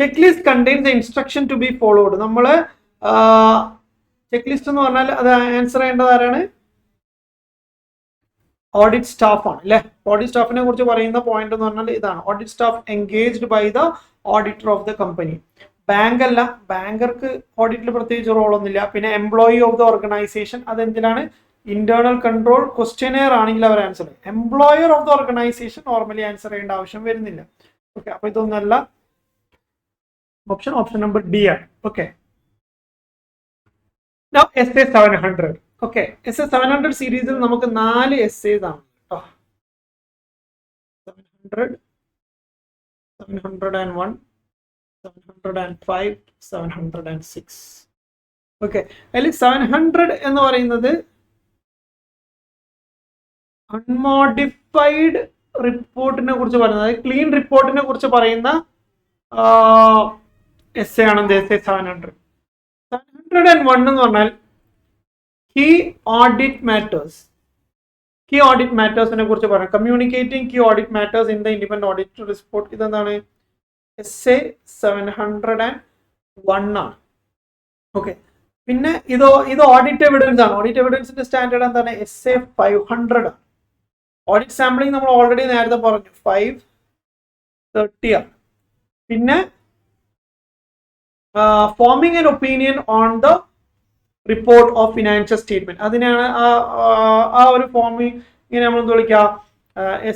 Check list contains the instruction to be followed. നമ്മള് ചെക്ക് ലിസ്റ്റ് എന്ന് പറഞ്ഞാൽ അത് ആൻസർ ചെയ്യേണ്ടത് ആരാണ്? ഓഡിറ്റ് സ്റ്റാഫ് ആണ് അല്ലെ. ഓഡിറ്റ് സ്റ്റാഫിനെ കുറിച്ച് പറയുന്ന പോയിന്റ് എന്ന് പറഞ്ഞാൽ ഇതാണ്: audit staff engaged by the auditor of the company. Bank അല്ല, ബാങ്കർക്ക് ഓഡിറ്റിൽ പ്രത്യേകിച്ച് റോളൊന്നുമില്ല. പിന്നെ എംപ്ലോയി ഓഫ് ദ ഓർഗനൈസേഷൻ, അതെന്തിനാണ്? ഇന്റേണൽ കൺട്രോൾ ക്വസ്റ്റ്യനെയർ ആണെങ്കിൽ അവർ ആൻസർ ചെയ്യും. Employer of the organisation normally answer ചെയ്യേണ്ട ആവശ്യം വരുന്നില്ല. ഓക്കെ, അപ്പൊ ഇതൊന്നല്ല ഓപ്ഷൻ നമ്പർ ഡി ആണ്. Okay, Now SA 700. Okay, SA 700 സീരീസിൽ നമുക്ക് 4 essays ആണ് കേട്ടോ. 700, 701, 705, 706. ഓക്കെ, അതിൽ 700 എന്ന് പറയുന്നത് അൺമോഡിഫൈഡ് റിപ്പോർട്ടിനെ കുറിച്ച് പറയുന്നത്, ക്ലീൻ റിപ്പോർട്ടിനെ കുറിച്ച് പറയുന്ന essay ആണ് SA 700. 701 എന്ന് പറഞ്ഞാൽ കീ ഓഡിറ്റ് മാറ്റേഴ്സിനെ കുറിച്ച് പറയാം. Communicating key audit matters in the independent audit report. ഇതെന്താണ്? SA 701 ആണ്. ഓക്കെ, പിന്നെ ഇത് ഓഡിറ്റ് എവിഡൻസ് ആണ്. ഓഡിറ്റ് എവിഡൻസിന്റെ സ്റ്റാൻഡേർഡ് എന്താണ്? SA 500 ആണ്. ഓഡിറ്റ് സാമ്പിളിംഗ് നമ്മൾ ഓൾറെഡി നേരത്തെ പറഞ്ഞു 530 ആണ്. പിന്നെ forming an opinion on the report of financial statement, അതിനാണ് ആ ഒരു ഫോമിങ് ഇങ്ങനെ നമ്മൾ എന്ത് വിളിക്കുക?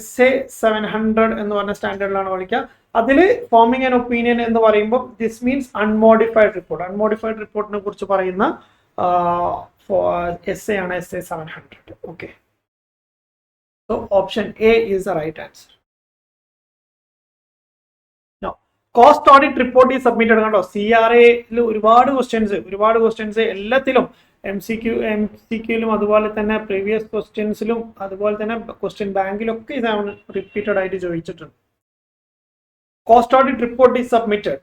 SA 700 എന്ന് പറഞ്ഞ സ്റ്റാൻഡേർഡിലാണ് പഠിക്കുക. അതിൽ ഫോമിംഗ് ആൻഡ് ഒപ്പീനിയൻ എന്ന് പറയുമ്പോൾ this means unmodified report. Unmodified റിപ്പോർട്ടിനെ കുറിച്ച് പറയുന്ന SA ആണ് SA 700. Okay, so option A is the right answer. Cost audit report ഈ സബ്മിറ്റഡ്. കണ്ടോ, CRA ഒരുപാട് ക്വസ്റ്റ്യൻസ് എല്ലാത്തിലും MCQയിലും അതുപോലെ തന്നെ പ്രീവിയസ് ക്വസ്റ്റ്യൻസിലും അതുപോലെ തന്നെ ക്വസ്റ്റ്യൻ ബാങ്കിലൊക്കെ ഇതാണ് റിപ്പീറ്റഡ് ആയിട്ട് ചോദിച്ചിട്ടുണ്ട്. Cost audit report is submitted.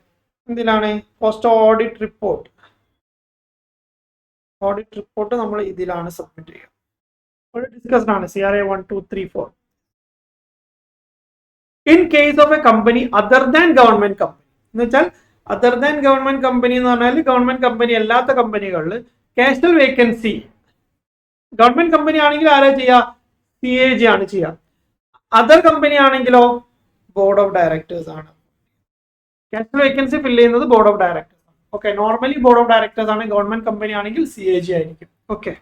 എന്തിനാണ് cost audit report? Audit report നമ്മൾ ഇതിലാണ് സബ്മിറ്റ് ചെയ്യുക. ഡിസ്കസ്ഡ് ആണ് CRA 1, 2, 3, 4. In case of A company other than government company എന്ന് വെച്ചാൽ അതർ ദാൻ ഗവൺമെന്റ് കമ്പനി എന്ന് പറഞ്ഞാൽ ഗവൺമെന്റ് കമ്പനി അല്ലാത്ത കമ്പനികളിൽ കാഷ്വൽ വേക്കൻസി, ഗവൺമെന്റ് കമ്പനി ആണെങ്കിൽ ആരാ ചെയ്യുക? CAG ആണ് ചെയ്യുക. അതർ കമ്പനി ആണെങ്കിലോ ബോർഡ് ഓഫ് ഡയറക്ടേഴ്സ് ആണ്. കാഷ്വൽ വേക്കൻസി ഫില്ല് ചെയ്യുന്നത് ബോർഡ് ഓഫ് ഡയറക്ടേഴ്സ് ആണ്. Okay, normally board of directors ആണ്. ഗവൺമെന്റ് കമ്പനി ആണെങ്കിൽ CAG ആയിരിക്കും. ഓക്കെ,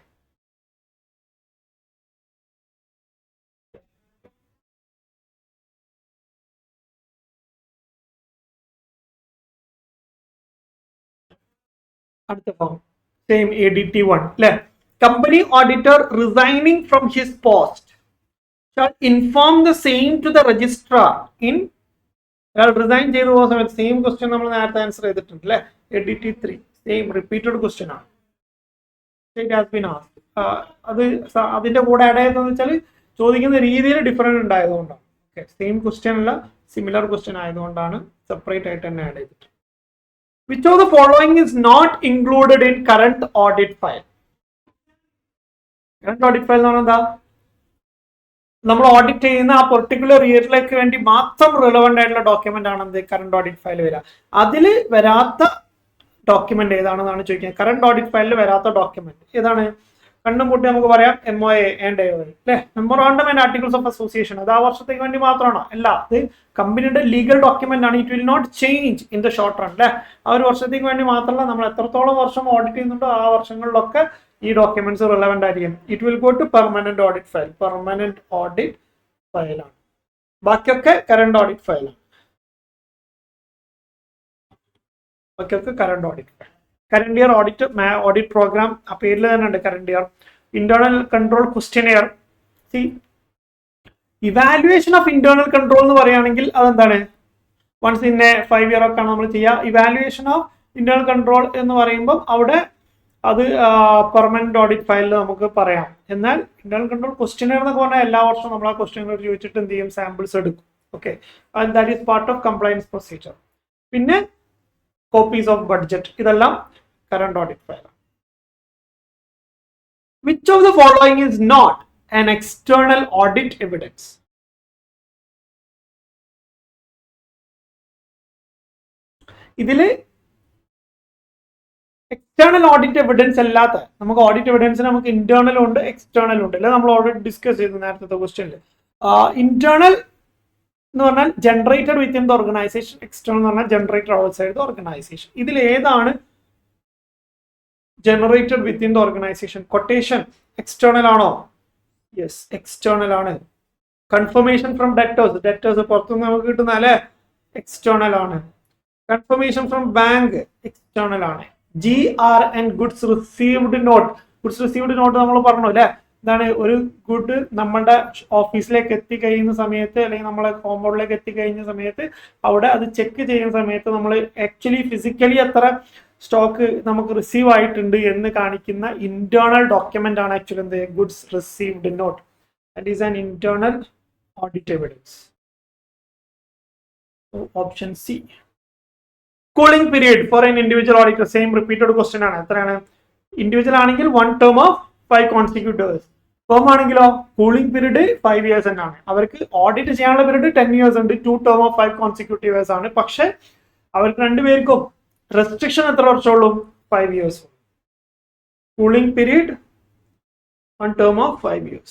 അടുത്ത ഫോം സെയിം ADT1 അല്ലെ. Company auditor resigning from his post shall inform the same to the registrar in. അയാൾ resign ചെയ്തു പോകുന്ന സമയത്ത് സെയിം ക്വസ്റ്റ്യൻ നമ്മൾ നേരത്തെ ആൻസർ ചെയ്തിട്ടുണ്ട് അല്ലെ. ADT3 സെയിം റിപ്പീറ്റഡ് ക്വസ്റ്റ്യൻ ആണ്. It has been asked. അത് അതിന്റെ കൂടെ ആഡ് ചെയ്തതെന്ന് വെച്ചാൽ ചോദിക്കുന്ന രീതിയിൽ ഡിഫറൻറ്റ് ഉണ്ടായതുകൊണ്ടാണ്. ഓക്കെ, സെയിം ക്വസ്റ്റ്യൻ അല്ല, സിമിലർ ക്വസ്റ്റ്യൻ ആയതുകൊണ്ടാണ് സെപ്പറേറ്റ് ആയിട്ട് തന്നെ ആഡ് ചെയ്തിട്ട്. Which of the following is not included in current audit file? Current audit file എന്ന് പറഞ്ഞാൽ നമ്മൾ ഓഡിറ്റ് ചെയ്യുന്ന ആ പെർട്ടിക്കുലർ ഇയറിലേക്ക് വേണ്ടി മാത്രം റിലവൻ്റ് ആയിട്ടുള്ള ഡോക്യുമെന്റ് ആണ് എന്ത് കറണ്ട് ഓഡിറ്റ് ഫയൽ വരിക. അതിൽ വരാത്ത ഡോക്യുമെന്റ് ഏതാണെന്നാണ് ചോദിക്കുന്നത്. കറണ്ട് ഓഡിറ്റ് ഫയലിൽ വരാത്ത ഡോക്യുമെന്റ് ഏതാണ്? കണ്ണും കൂട്ടി നമുക്ക് പറയാം MOA ആൻഡ് AOA അല്ലെ. Memorandum and articles of association അത് ആ വർഷത്തേക്ക് വേണ്ടി മാത്രമാണോ? അല്ല, അത് കമ്പനിയുടെ ലീഗൽ ഡോക്യുമെന്റ് ആണ്. It will not change in the short run അല്ലെ. ആ ഒരു വർഷത്തേക്ക് വേണ്ടി മാത്രമല്ല, നമ്മൾ എത്രത്തോളം വർഷം ഓഡിറ്റ് ചെയ്യുന്നുണ്ടോ ആ വർഷങ്ങളിലൊക്കെ ഈ ഡോക്യുമെന്റ്സ് റിലവൻ്റ് ആയിരിക്കും. It will go to permanent audit file. Permanent audit ഫയലാണ്. ബാക്കിയൊക്കെ കറണ്ട് ഓഡിറ്റ് ഫയലാണ്. ബാക്കിയൊക്കെ current audit file. Current year audit programme ആ പേരിൽ തന്നെ ഉണ്ട്. Current year internal control questionnaire. C evaluation of internal control എന്ന് പറയുകയാണെങ്കിൽ അതെന്താണ്? വൺസ് ഇൻ എ 5 year ഒക്കെ ആണ് നമ്മൾ ചെയ്യുക. ഇവാലുവേഷൻ ഓഫ് ഇന്റേണൽ കൺട്രോൾ എന്ന് പറയുമ്പോൾ അവിടെ അത് പെർമനന്റ് ഓഡിറ്റ് ഫയലിൽ നമുക്ക് പറയാം. എന്നാൽ ഇന്റേണൽ കൺട്രോൾ ക്വസ്റ്റ്യനെയർ എന്നൊക്കെ പറഞ്ഞാൽ എല്ലാ വർഷവും നമ്മൾ ആ ക്വസ്റ്റ്യനെയർ ചോദിച്ചിട്ട് എന്ത് ചെയ്യും? സാമ്പിൾസ് എടുക്കും. Okay, and that is part of compliance procedure. പിന്നെ കോപ്പീസ് ഓഫ് ബഡ്ജറ്റ്, ഇതെല്ലാം current audit file. Which of the following is not an external audit evidence? ഇതില് എക്സ്റ്റേണൽ ഓഡിറ്റ് എവിഡൻസ് അല്ലാത്ത നമുക്ക് ഓഡിറ്റ് എവിഡൻസിന് നമുക്ക് ഇന്റേണലും ഉണ്ട് എക്സ്റ്റേണലും ഉണ്ട് അല്ലെ. നമ്മൾ ഓൾറെഡി ഡിസ്കസ് ചെയ്തു നേരത്തെ ക്വസ്റ്റ്യനിൽ. ഇന്റേണൽ എന്ന് പറഞ്ഞാൽ generated within the organisation, external എന്ന് പറഞ്ഞാൽ ജനറേറ്റഡ് ഔട്ട്സൈഡ് ദ ഓർഗനൈസേഷൻ. ഇതിൽ ഏതാണ് generated within the organisation? Quotation external ആണോ? യെസ്, എക്സ്റ്റേണൽ ആണ്. കൺഫർമേഷൻ ഫ്രം ഡെറ്റേഴ്സ്, ഡെറ്റേഴ്സ് പുറത്തുനിന്ന് നമുക്ക് കിട്ടുന്ന അല്ലെ, എക്സ്റ്റേണൽ ആണ്. കൺഫർമേഷൻ ഫ്രം ബാങ്ക് എക്സ്റ്റേണൽ ആണ്. GRN goods received note, goods received note നമ്മൾ പറഞ്ഞു അല്ലെ. ഇതാണ് ഒരു ഗുഡ് നമ്മളുടെ ഓഫീസിലേക്ക് എത്തിക്കഴിയുന്ന സമയത്ത് അല്ലെങ്കിൽ നമ്മളെ കോമ്പൗണ്ടിലേക്ക് എത്തിക്കഴിഞ്ഞ സമയത്ത് അവിടെ അത് ചെക്ക് ചെയ്യുന്ന സമയത്ത് നമ്മൾ ആക്ച്വലി ഫിസിക്കലി എത്ര സ്റ്റോക്ക് നമുക്ക് റിസീവ് ആയിട്ടുണ്ട് എന്ന് കാണിക്കുന്ന ഇന്റേണൽ ഡോക്യുമെന്റ് ആണ് ആക്ച്വലി എന്ത് goods received note. That is an internal audit evidence. Option C. Cooling period for an individual auditor same repeated question ആണ്. എത്രയാണ്? ഇൻഡിവിജ്വൽ ആണെങ്കിൽ 1 term of 5 consecutive years. Firm ആണെങ്കിലോ കൂളിംഗ് പീരീഡ് 5 years തന്നെയാണ്. അവർക്ക് audit ചെയ്യാനുള്ള period 10 years ഉണ്ട്. 2 term of 5 consecutive years ആണ്. പക്ഷെ അവർക്ക് രണ്ടുപേർക്കും റെസ്ട്രിക്ഷൻ എത്ര വർഷമുള്ളൂ? 5 years. Cooling period 1 term of 5 years.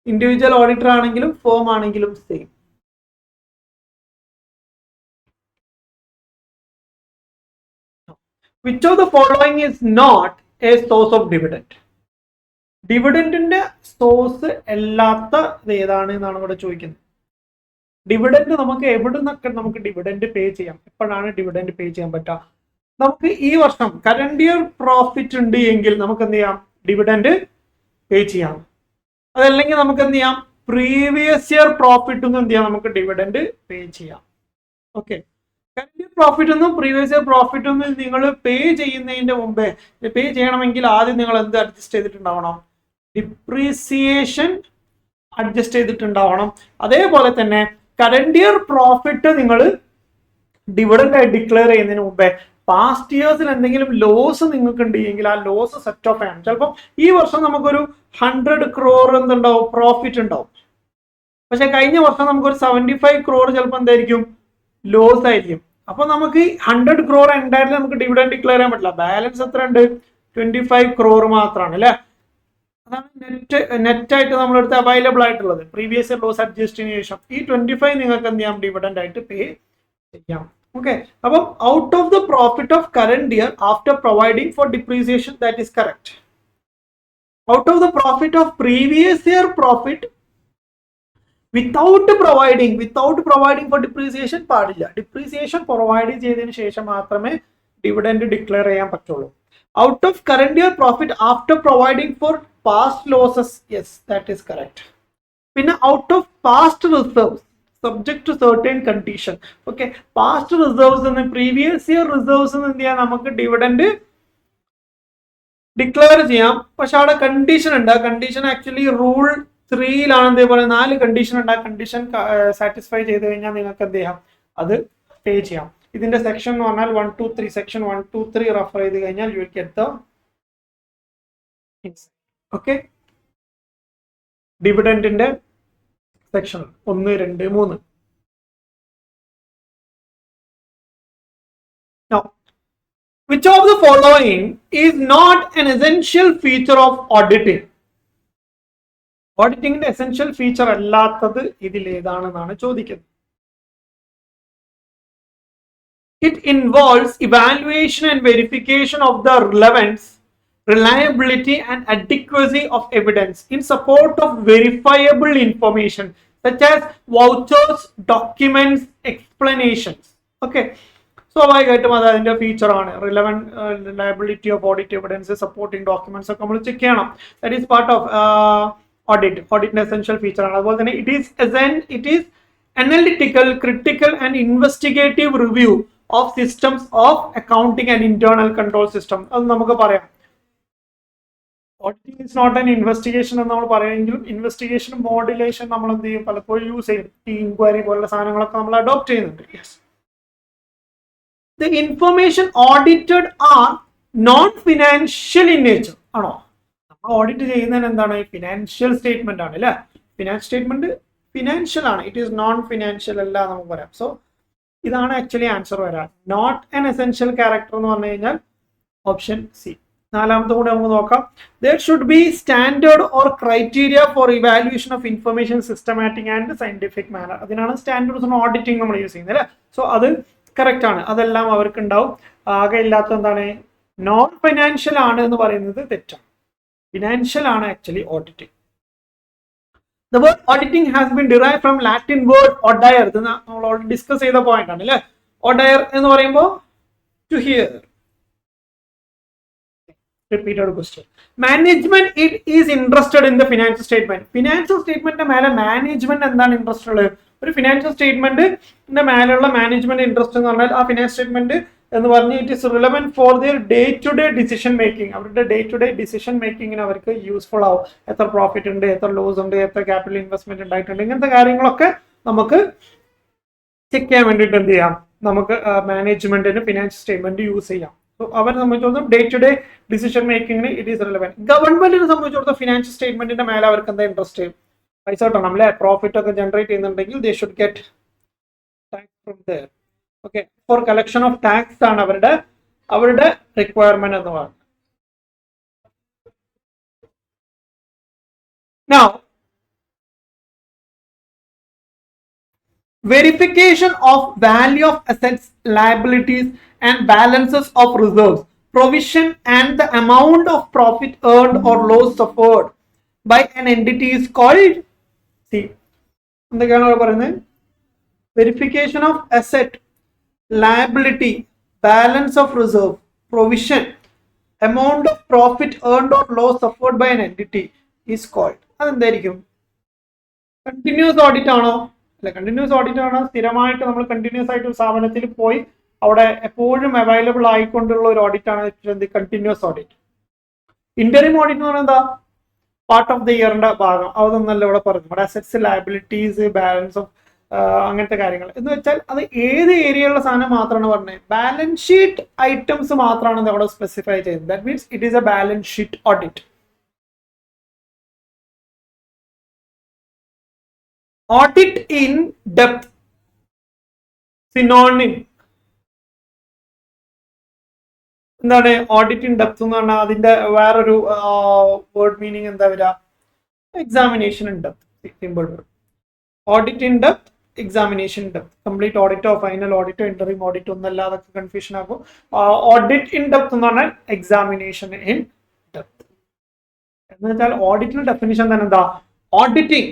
Individual auditor ആണെങ്കിലും ഫേം ആണെങ്കിലും same. Which of the following is not a source of dividend? ഡിവിഡൻഡിന്റെ സോഴ്സ് അല്ലാത്ത ഏതാണ് എന്നാണ് ഇവിടെ ചോദിക്കുന്നത്. ഡിവിഡൻഡ് നമുക്ക് എവിടെ നിന്നൊക്കെ നമുക്ക് ഡിവിഡൻഡ് പേ ചെയ്യാം? എപ്പോഴാണ് ഡിവിഡൻഡ് പേ ചെയ്യാൻ പറ്റുക? നമുക്ക് ഈ വർഷം കറന്റ് ഇയർ പ്രോഫിറ്റ് ഉണ്ട് എങ്കിൽ നമുക്ക് എന്ത് ചെയ്യാം? ഡിവിഡൻഡ് പേ ചെയ്യാം. അതല്ലെങ്കിൽ നമുക്ക് എന്ത് ചെയ്യാം? പ്രീവിയസ് ഇയർ പ്രോഫിറ്റ് ഒന്നും എന്ത് ചെയ്യാം? നമുക്ക് ഡിവിഡൻഡ് പേ ചെയ്യാം. ഓക്കെ, കറന്റ് ഇയർ പ്രോഫിറ്റ് ഒന്നും പ്രീവിയസ് ഇയർ പ്രോഫിറ്റ് ഒന്നും നിങ്ങൾ പേ ചെയ്യുന്നതിന്റെ മുമ്പേ പേ ചെയ്യണമെങ്കിൽ ആദ്യം നിങ്ങൾ എന്ത് അഡ്ജസ്റ്റ് ചെയ്തിട്ടുണ്ടാവണം? ഡിപ്രീസിയേഷൻ അഡ്ജസ്റ്റ് ചെയ്തിട്ടുണ്ടാവണം. അതേപോലെ തന്നെ കറന്റ് ഇയർ പ്രോഫിറ്റ് നിങ്ങൾ ഡിവിഡൻഡ് ആയി ഡിക്ലെയർ ചെയ്യുന്നതിന് മുമ്പേ പാസ്റ്റ് ഇയേഴ്സിൽ എന്തെങ്കിലും ലോസ് നിങ്ങൾക്ക് ഉണ്ടെങ്കിൽ ആ ലോസ് സെറ്റ് ഓഫ് ചെയ്യണം. ചിലപ്പോൾ ഈ വർഷം നമുക്കൊരു 100 crore എന്തുണ്ടാവും? പ്രോഫിറ്റ് ഉണ്ടാവും. പക്ഷെ കഴിഞ്ഞ വർഷം നമുക്കൊരു 75 crore ചിലപ്പോൾ എന്തായിരിക്കും? ലോസ് ആയിരിക്കും. അപ്പൊ നമുക്ക് 100 crore എന്തായാലും നമുക്ക് ഡിവിഡൻഡ് ഡിക്ലെയർ ചെയ്യാൻ പറ്റില്ല. ബാലൻസ് എത്ര ഉണ്ട്? 25 crore മാത്രമാണ് അല്ലെ. അതാണ് നെറ്റ് ആയിട്ട് നമ്മളെടുത്ത് അവൈലബിൾ ആയിട്ടുള്ളത്. പ്രീവിയസ് ഇയർ ലോസ് അഡ്ജസ്റ്റിന് ശേഷം ഈ 25 നിങ്ങൾക്ക് എന്ത് ചെയ്യാം? ഡിവിഡൻഡ് ആയിട്ട് പേ ചെയ്യാം. ഓക്കെ, അപ്പം out of the profit of current year after providing for depreciation, that is correct. Out of the profit of previous year profit without providing for depreciation പാടില്ല. Depreciation provide ചെയ്തതിനു ശേഷം മാത്രമേ ഡിവിഡൻഡ് ഡിക്ലെയർ ചെയ്യാൻ പറ്റുള്ളൂ. Out of current year profit after providing for past losses, yes that is correct. പിന്നെ out of past reserves subject to certain condition. Okay, past reserves എന്ന് previous year reserves എന്ത് ചെയ്യാം? നമുക്ക് ഡിവിഡൻഡ് ഡിക്ലെയർ ചെയ്യാം. പക്ഷെ അവിടെ കണ്ടീഷൻ ഉണ്ട്. ആ കണ്ടീഷൻ ആക്ച്വലി റൂൾ 3യിലാണ് ഇതേപോലെ 4 കണ്ടീഷൻ ഉണ്ട്. ആ കണ്ടീഷൻ സാറ്റിസ്ഫൈ ചെയ്ത് കഴിഞ്ഞാൽ നിങ്ങൾക്ക് എന്ത് ചെയ്യാം? അത് പേ ചെയ്യാം. ഇതിന്റെ സെക്ഷൻ എന്ന് പറഞ്ഞാൽ 1, 2, 3 സെക്ഷൻ 1, 2, 3 റെഫർ ചെയ്ത് കഴിഞ്ഞാൽ you will get the okay ഡിവിഡൻഡിന്റെ section 1, 2, 3. Now, which of the following is not an essential feature of auditing? ഓഡിറ്റിംഗിന്റെ എസെൻഷ്യൽ ഫീച്ചർ അല്ലാത്തത് ഇതിൽ ഏതാണെന്നാണ് ചോദിക്കുന്നത്. It involves evaluation and verification of the relevance, reliability and adequacy of evidence in support of verifiable information such as vouchers, documents, explanations. Okay, സ്വാഭാവികമായിട്ടും അത് അതിന്റെ feature ആണ്. Reliability of audit evidence, supporting documents ഒക്കെ നമ്മൾ check ചെയ്യണം. That is part of ഓഡിറ്റിന്റെ essential feature ആണ്. അതുപോലെ തന്നെ it is analytical, critical and investigative review of systems of accounting and internal control system. അത് നമുക്ക് പറയാം. Auditing is not an investigation എന്ന് നമ്മൾ പറയുമെങ്കിലും ഇൻവെസ്റ്റിഗേഷൻ മോഡുലേഷൻ നമ്മൾ എന്ത് ചെയ്യും? പലപ്പോഴും യൂസ് ചെയ്യും. ഈ ഇൻക്വയറി പോലുള്ള സാധനങ്ങളൊക്കെ നമ്മൾ അഡോപ്റ്റ് ചെയ്യുന്നുണ്ട്. Yes, the information audited are non-financial in nature. ആണോ? നമ്മൾ ഓഡിറ്റ് ചെയ്യുന്നതിന് എന്താണ്? ഫിനാൻഷ്യൽ സ്റ്റേറ്റ്മെന്റ് ആണ് അല്ലെ. ഫിനാൻഷ്യൽ സ്റ്റേറ്റ്മെന്റ് ഫിനാൻഷ്യൽ ആണ്. ഇറ്റ് ഈസ് നോൺ ഫിനാൻഷ്യൽ അല്ല നമുക്ക് പറയാം. സോ ഇതാണ് ആക്ച്വലി ആൻസർ വരാൻ. നോട്ട് ആൻ എസെൻഷ്യൽ ക്യാരക്ടർ എന്ന് പറഞ്ഞു കഴിഞ്ഞാൽ ഓപ്ഷൻ സി. 4ാമത്തെ കൂടെ നമുക്ക് നോക്കാം. there should be standard or criteria for evaluation of information systematic and scientific manner. അതിനാണ് സ്റ്റാൻഡേർഡ്സ് ഓൺ ഓഡിറ്റിംഗ് നമ്മൾ യൂസ് ചെയ്യുന്നത് അല്ലെ. സോ അത് കറക്റ്റ് ആണ്. അതെല്ലാം അവർക്ക് ഉണ്ടാവും. ആകെ ഇല്ലാത്ത എന്താണ്? നോൺ ഫൈനാൻഷ്യൽ ആണ് എന്ന് പറയുന്നത് തെറ്റാണ്. ഫിനാൻഷ്യൽ ആണ് actually auditing. The word auditing has been derived from Latin word audire. ഇത് നമ്മൾ ഓൾറെഡി ഡിസ്കസ് ചെയ്ത പോയിന്റ് ആണ് അല്ലെ. Audire എന്ന് പറയുമ്പോൾ to hear. Repeated question. Management it is interested in the financial statement. Financial statement മേലെ management എന്താണ് interest ഉള്ളത്? ഒരു ഫിനാൻഷ്യൽ സ്റ്റേറ്റ്മെന്റിന്റെ മേലുള്ള മാനേജ്മെന്റ് ഇൻട്രസ്റ്റ് എന്ന് പറഞ്ഞാൽ ആ ഫിനാൻഷ്യൽ സ്റ്റേറ്റ്മെന്റ് എന്ന് പറഞ്ഞ് it is relevant for their day to day decision making. അവരുടെ ഡേ ടു ഡേ ഡിസിഷൻ മേക്കിങ്ങിന് അവർക്ക് യൂസ്ഫുൾ ആവും. എത്ര പ്രോഫിറ്റ് ഉണ്ട്, എത്ര ലോസ് ഉണ്ട്, എത്ര ക്യാപിറ്റൽ ഇൻവെസ്റ്റ്മെന്റ് ഉണ്ടായിട്ടുണ്ട്, ഇങ്ങനത്തെ കാര്യങ്ങളൊക്കെ നമുക്ക് ചെക്ക് ചെയ്യാൻ വേണ്ടിയിട്ട് എന്ത് ചെയ്യാം? നമുക്ക് മാനേജ്മെന്റിന് ഫിനാൻഷ്യൽ സ്റ്റേറ്റ്മെന്റ് യൂസ് ചെയ്യാം. അവരെ സംബന്ധിച്ചിടത്തോളം ഡേ ടു ഡേ ഡിസിഷൻ മേക്കിങ്ങിന് ഇറ്റ് ഈസ് റിലവന്റ്. ഗവൺമെന്റിനെ സംബന്ധിച്ചിടത്തോളം ഫിനാൻഷ്യൽ സ്റ്റേറ്റ്മെന്റിന്റെ മേലെ അവർക്ക് എന്താ ഇൻട്രസ്റ്റ്? പൈസ കിട്ടണം അല്ലെ. പ്രോഫിറ്റ് ഒക്കെ ജനറേറ്റ് ചെയ്യുന്നുണ്ടെങ്കിൽ they should get tax from there. Okay, for collection of tax ആണ് അവരുടെ റിക്വയർമെന്റ് എന്ന് പറയുന്നത്. Now, verification of value of assets, liabilities and balances of reserves provision and the amount of profit earned or loss suffered by an entity is called, see, എന്തൊക്കെയാണ് അവിടെ പറയുന്നത്? Verification of asset, liability, balance of reserve, provision, amount of profit earned or loss suffered by an entity is called. അതെന്തായിരിക്കും? Continuous audit ആണോ? അല്ല, continuous audit ആണോ? സ്ഥിരമായിട്ട് നമ്മൾ continuous ആയിട്ട് ഒരു സ്ഥാപനത്തിൽ പോയി അവിടെ എപ്പോഴും അവൈലബിൾ ആയിക്കൊണ്ടുള്ള ഒരു ഓഡിറ്റ് ആണ് കണ്ടിന്യൂസ് ഓഡിറ്റ്. ഇന്ററിം ഓഡിറ്റ് എന്ന് പറയുന്നത് എന്താ? പാർട്ട് ഓഫ് ദ ഇയറിന്റെ ഭാഗം. അതൊന്നല്ല ഇവിടെ പറഞ്ഞു. ഇവിടെ അസറ്റ്സ്, ലയബിലിറ്റീസ്, ബാലൻസ് ഓഫ് അങ്ങനത്തെ കാര്യങ്ങൾ എന്ന് വെച്ചാൽ അത് ഏത് ഏരിയയിലുള്ള സാധനം മാത്രമാണ് പറഞ്ഞത്. ബാലൻസ് ഷീറ്റ് ഐറ്റംസ് മാത്രമാണ് അവിടെ സ്പെസിഫൈ ചെയ്യുന്നത്. That means it is a balance sheet audit. Audit in depth, synonym. എന്താണ് ഓഡിറ്റ് ഇൻ ഡെപ്ത് എന്ന് പറഞ്ഞാൽ? അതിന്റെ വേറൊരു വേർഡ് മീനിങ് എന്താ വരിക? Examination in depth. Simple word. Audit in depth, examination in depth. Complete ഓഡിറ്റോ ഫൈനൽ ഓഡിറ്റോ ഇന്ററിം ഓഡിറ്റോ ഒന്നല്ല, അതൊക്കെ കൺഫ്യൂഷൻ ആകും. ഓഡിറ്റ് ഇൻ ഡെപ്ത് എന്ന് പറഞ്ഞാൽ എക്സാമിനേഷൻ ഇൻ ഡെപ്ത് എന്ന് വെച്ചാൽ ഓഡിറ്റിന്റെ ഡെഫിനിഷൻ തന്നെ എന്താ? Auditing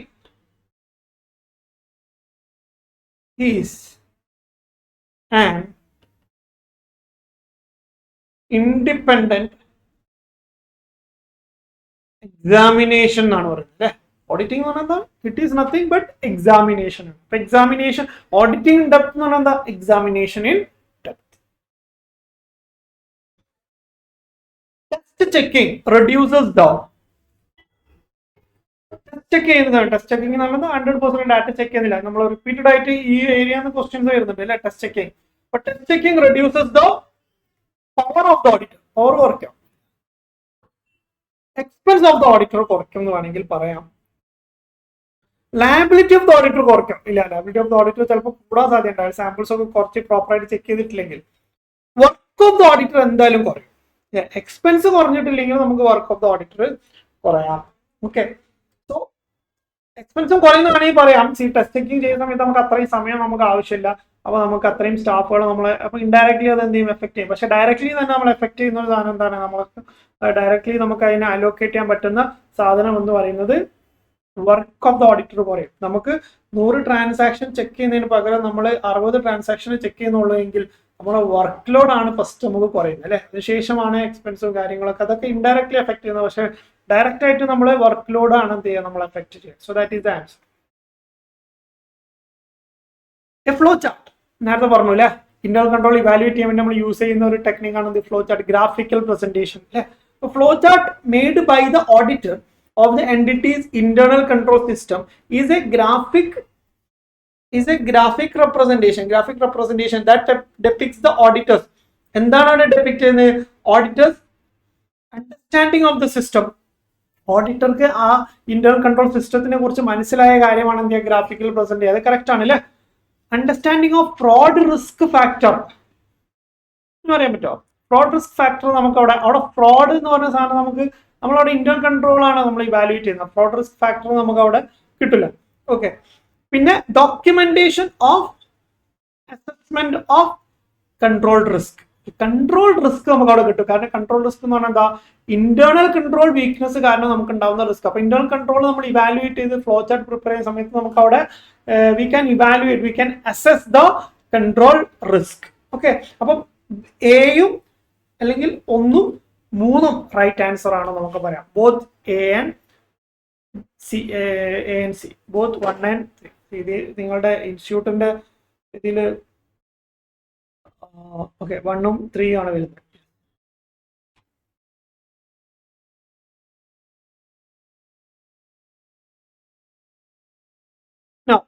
is an independent examination എന്നാണ് പറയുന്നത് അല്ലേ? ഓഡിറ്റിംഗ് എന്ന് പറഞ്ഞാൽ it is nothing but examination. Examination, auditing in depth എന്ന് പറഞ്ഞാൽ എന്താ? Examination in depth. Test checking reduces the, test check ചെയ്യുന്നതാണ്. ടെസ്റ്റ് ചെക്കിംഗ് എന്ന് പറയുന്നത് 100% ഡാറ്റ ചെക്ക് ചെയ്യുന്നില്ല. നമ്മൾ റിപ്പീറ്റഡ് ആയിട്ട് ഈ ഏരിയ ക്വസ്റ്റ്യൻസ് വരുന്നുണ്ട് അല്ലെ? Test checking. അപ്പൊ test checking reduces the power of the auditor. Power കുറയ്ക്കാം. എക്സ്പെൻസ് ഓഫ് ദ ഓഡിറ്റർ കുറയ്ക്കും എന്ന് വേണമെങ്കിൽ പറയാം. ലയബിലിറ്റി ഓഫ് ദ ഓഡിറ്റർ കുറയ്ക്കാം. ഇല്ല, ലയബിലിറ്റി ഓഫ് ദ ഓഡിറ്റർ ചിലപ്പോൾ കൂടാൻ സാധ്യത. സാമ്പിൾസ് ഒക്കെ കുറച്ച് പ്രോപ്പറായിട്ട് ചെക്ക് ചെയ്തിട്ടില്ലെങ്കിൽ വർക്ക് ഓഫ് ദ ഓഡിറ്റർ എന്തായാലും കുറയും. എക്സ്പെൻസ് കുറഞ്ഞിട്ടില്ലെങ്കിൽ നമുക്ക് വർക്ക് ഓഫ് ദ ഓഡിറ്റർ കുറയാം. ഓക്കെ, സോ എക്സ്പെൻസും കുറയുന്ന വേണമെങ്കിൽ പറയാം. ടെസ്റ്റ് ചെക്കിംഗ് ചെയ്യുന്ന സമയത്ത് നമുക്ക് അത്രയും സമയം നമുക്ക് ആവശ്യമില്ല. അപ്പൊ നമുക്ക് അത്രയും സ്റ്റാഫുകൾ നമ്മളെ അപ്പൊ ഇൻഡയറക്ട്ലി അത് എന്ത് ചെയ്യും? എഫക്ട് ചെയ്യും. പക്ഷെ ഡയറക്ട്ലി തന്നെ നമ്മൾ എഫക്ട് ചെയ്യുന്ന ഒരു സാധനം എന്താണ്? നമുക്ക് ഡയറക്ട്ലി നമുക്ക് അതിനെ അലോക്കേറ്റ് ചെയ്യാൻ പറ്റുന്ന സാധനം എന്ന് പറയുന്നത് വർക്ക് ഓഫ് ദ ഓഡിറ്റർ കുറയും. നമുക്ക് 100 ട്രാൻസാക്ഷൻ ചെക്ക് ചെയ്യുന്നതിന് പകരം നമ്മൾ 60 ട്രാൻസാക്ഷൻ ചെക്ക് ചെയ്യുന്നുള്ളൂ എങ്കിൽ നമ്മുടെ വർക്ക് ലോഡ് ആണ് ഫസ്റ്റ് നമുക്ക് കുറയുന്നത് അല്ലെ? അതിനുശേഷമാണ് എക്സ്പെൻസും കാര്യങ്ങളൊക്കെ. അതൊക്കെ ഇൻഡയറക്ട്ലി എഫക്ട് ചെയ്യുന്നത്. പക്ഷെ ഡയറക്റ്റ് ആയിട്ട് നമ്മൾ വർക്ക് ലോഡ് ആണ് എന്ത് ചെയ്യുക? നമ്മൾ എഫക്ട് ചെയ്യുക. So that is the answer. A flow chart നേരത്തെ പറഞ്ഞു അല്ലെ? ഇന്റേണൽ കൺട്രോൾ ഇവാലുവേറ്റ് ചെയ്യാൻ വേണ്ടി നമ്മൾ യൂസ് ചെയ്യുന്ന ഒരു ടെക്നിക്കാണ് ഫ്ലോ ചാർട്ട്, ഗ്രാഫിക്കൽ പ്രസന്റേഷൻ അല്ലെ? Flow chart made by the auditor of the entity's internal control system is a graphic representation that depicts the auditors. എന്താണ് depict ചെയ്യുന്നത്? Auditors understanding of the system. ഓഡിറ്റർക്ക് ആ internal control സിസ്റ്റത്തിനെ കുറിച്ച് മനസ്സിലായ കാര്യമാണ് എന്ത് ചെയ്യുക? Graphical present ചെയ്യുക. അത് കറക്റ്റ് ആണ് അല്ലെ? Understanding of fraud risk factor എന്ന് പറയാൻ പറ്റുമോ? ഫ്രോഡ് റിസ്ക് ഫാക്ടർ നമുക്ക് അവിടെ ഫ്രോഡ് എന്ന് പറഞ്ഞ സാധനം നമുക്ക് നമ്മളവിടെ ഇന്റേണൽ കൺട്രോൾ ആണ് നമ്മൾ ഇവാലുവേറ്റ് ചെയ്യുന്നത്. ഫ്രോഡ് റിസ്ക് ഫാക്ടർ നമുക്ക് അവിടെ കിട്ടില്ല. ഓക്കെ, പിന്നെ documentation of assessment of controlled risk. Controlled risk നമുക്ക് അവിടെ കിട്ടും. കാരണം കൺട്രോൾ റിസ്ക് എന്ന് പറഞ്ഞാൽ എന്താ? ഇന്റേണൽ കൺട്രോൾ വീക്ക്നെസ് കാരണം നമുക്ക് ഉണ്ടാവുന്ന റിസ്ക്. അപ്പൊ ഇന്റേണൽ കൺട്രോൾ നമ്മൾ ഇവാലുവേറ്റ് ചെയ്ത് ഫ്ലോ ചാർട്ട് പ്രിപ്പയർ ചെയ്യുന്ന സമയത്ത് നമുക്ക് അവിടെ we can assess the control risk. Okay, അപ്പം എയും അല്ലെങ്കിൽ 1ഉം 3ഉം റൈറ്റ് ആൻസർ ആണ് നമുക്ക് പറയാം. Both A and C, both 1 and 3. ഇത് നിങ്ങളുടെ ഇൻസ്റ്റിറ്റ്യൂട്ടിന്റെ ഇതിൽ ഓക്കെ 1ഉം 3ഉം ആണ് വരുന്നത്. Now,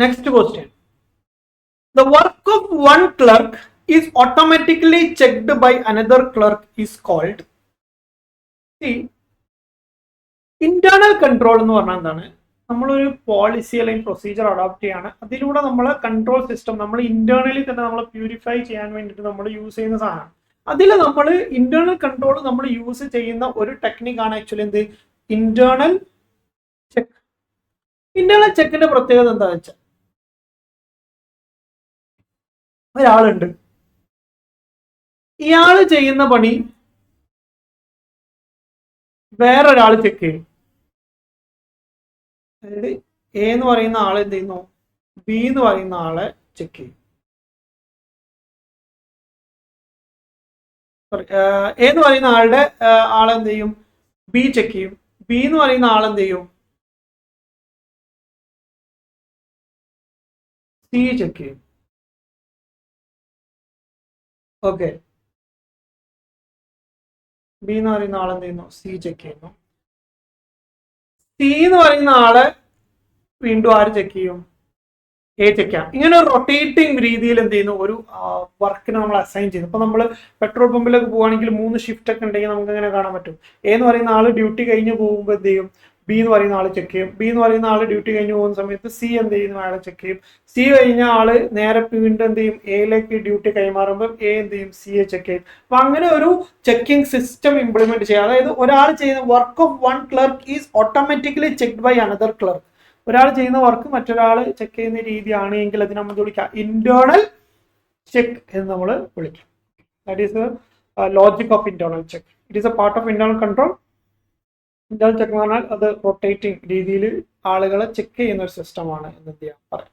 next question. The work of one clerk is automatically checked by another clerk is called. See, internal control എന്ന് പറഞ്ഞാൽ എന്താണ്? നമ്മളൊരു പോളിസി അല്ലെങ്കിൽ പ്രൊസീജിയർ അഡോപ്റ്റ് ചെയ്യാണ്. അതിലൂടെ നമ്മളെ കൺട്രോൾ സിസ്റ്റം നമ്മൾ ഇന്റേണലി തന്നെ നമ്മൾ പ്യൂരിഫൈ ചെയ്യാൻ വേണ്ടിയിട്ട് നമ്മൾ യൂസ് ചെയ്യുന്ന സാധനമാണ്. അതിൽ നമ്മൾ ഇന്റേണൽ കൺട്രോൾ നമ്മൾ യൂസ് ചെയ്യുന്ന ഒരു ടെക്നിക്കാണ് ആക്ച്വലി എന്ത്? Internal check. ഇന്റേണൽ ചെക്കിന്റെ പ്രത്യേകത എന്താണെന്ന് വെച്ചാൽ ഒരാളുണ്ട്, ഇയാള് ചെയ്യുന്ന പണി വേറൊരാൾ ചെക്ക് ചെയ്യും. അതായത് എ എന്ന് പറയുന്ന ആൾ എന്ത് ചെയ്യുന്നു, ബി എന്ന് പറയുന്ന ആളെ ചെക്ക് ചെയ്യും. സോറി, എ എന്ന് പറയുന്ന ആളുടെ ആളെന്ത് ചെയ്യും, ബി ചെക്ക് ചെയ്യും. ബി എന്ന് പറയുന്ന ആളെന്ത് ചെയ്യും, സി ചെക്ക് ചെയ്യും. ഓക്കെ, ബി എന്ന് പറയുന്ന ആളെന്ത് ചെയ്യുന്നു, സി ചെക്ക് ചെയ്യുന്നു. സി എന്ന് പറയുന്ന ആളെ വീണ്ടും ആര് ചെക്ക് ചെയ്യും, എ ചെക്ക് ചെയ്യാം. ഇങ്ങനെ ഒരു റൊട്ടേറ്റിംഗ് രീതിയിൽ എന്ത് ചെയ്യുന്നു, ഒരു വർക്കിന് നമ്മൾ അസൈൻ ചെയ്യുന്നു. ഇപ്പൊ നമ്മൾ പെട്രോൾ പമ്പിലൊക്കെ പോവുകയാണെങ്കിൽ 3 ഷിഫ്റ്റ് ഒക്കെ ഉണ്ടെങ്കിൽ നമുക്ക് ഇങ്ങനെ കാണാൻ പറ്റും. എ എന്ന് പറയുന്ന ആള് ഡ്യൂട്ടി കഴിഞ്ഞ് പോകുമ്പോൾ എന്ത് ചെയ്യും, ബി എന്ന് പറയുന്ന ആള് ചെക്ക് ചെയ്യും. ബി എന്ന് പറയുന്ന ആള് ഡ്യൂട്ടി കഴിഞ്ഞ് പോകുന്ന സമയത്ത് സി എന്ത് ചെയ്യുന്നു, അയാളെ ചെക്ക് ചെയ്യും. സി കഴിഞ്ഞ ആള് നേരെ വീണ്ടും എന്ത് ചെയ്യും, എയിലേക്ക് ഡ്യൂട്ടി കൈമാറുമ്പോൾ എ എന്ത് ചെയ്യും, സിയെ ചെക്ക് ചെയ്യും. അപ്പൊ അങ്ങനെ ഒരു ചെക്കിംഗ് സിസ്റ്റം ഇംപ്ലിമെന്റ് ചെയ്യുക. അതായത് ഒരാൾ ചെയ്യുന്ന work of one clerk is automatically checked by another clerk. ഒരാൾ ചെയ്യുന്ന വർക്ക് മറ്റൊരാൾ ചെക്ക് ചെയ്യുന്ന രീതിയാണ് എങ്കിൽ അതിനെ നമ്മൾ വിളിക്കാം ഇന്റേണൽ ചെക്ക് എന്ന് നമ്മൾ വിളിക്കാം. That is logic of internal check. It is A part of internal control. Internal check എന്ന് പറഞ്ഞാൽ അത് റൊട്ടേറ്റിംഗ് രീതിയിൽ ആളുകളെ ചെക്ക് ചെയ്യുന്ന ഒരു സിസ്റ്റമാണ് എന്ന് പറയാം.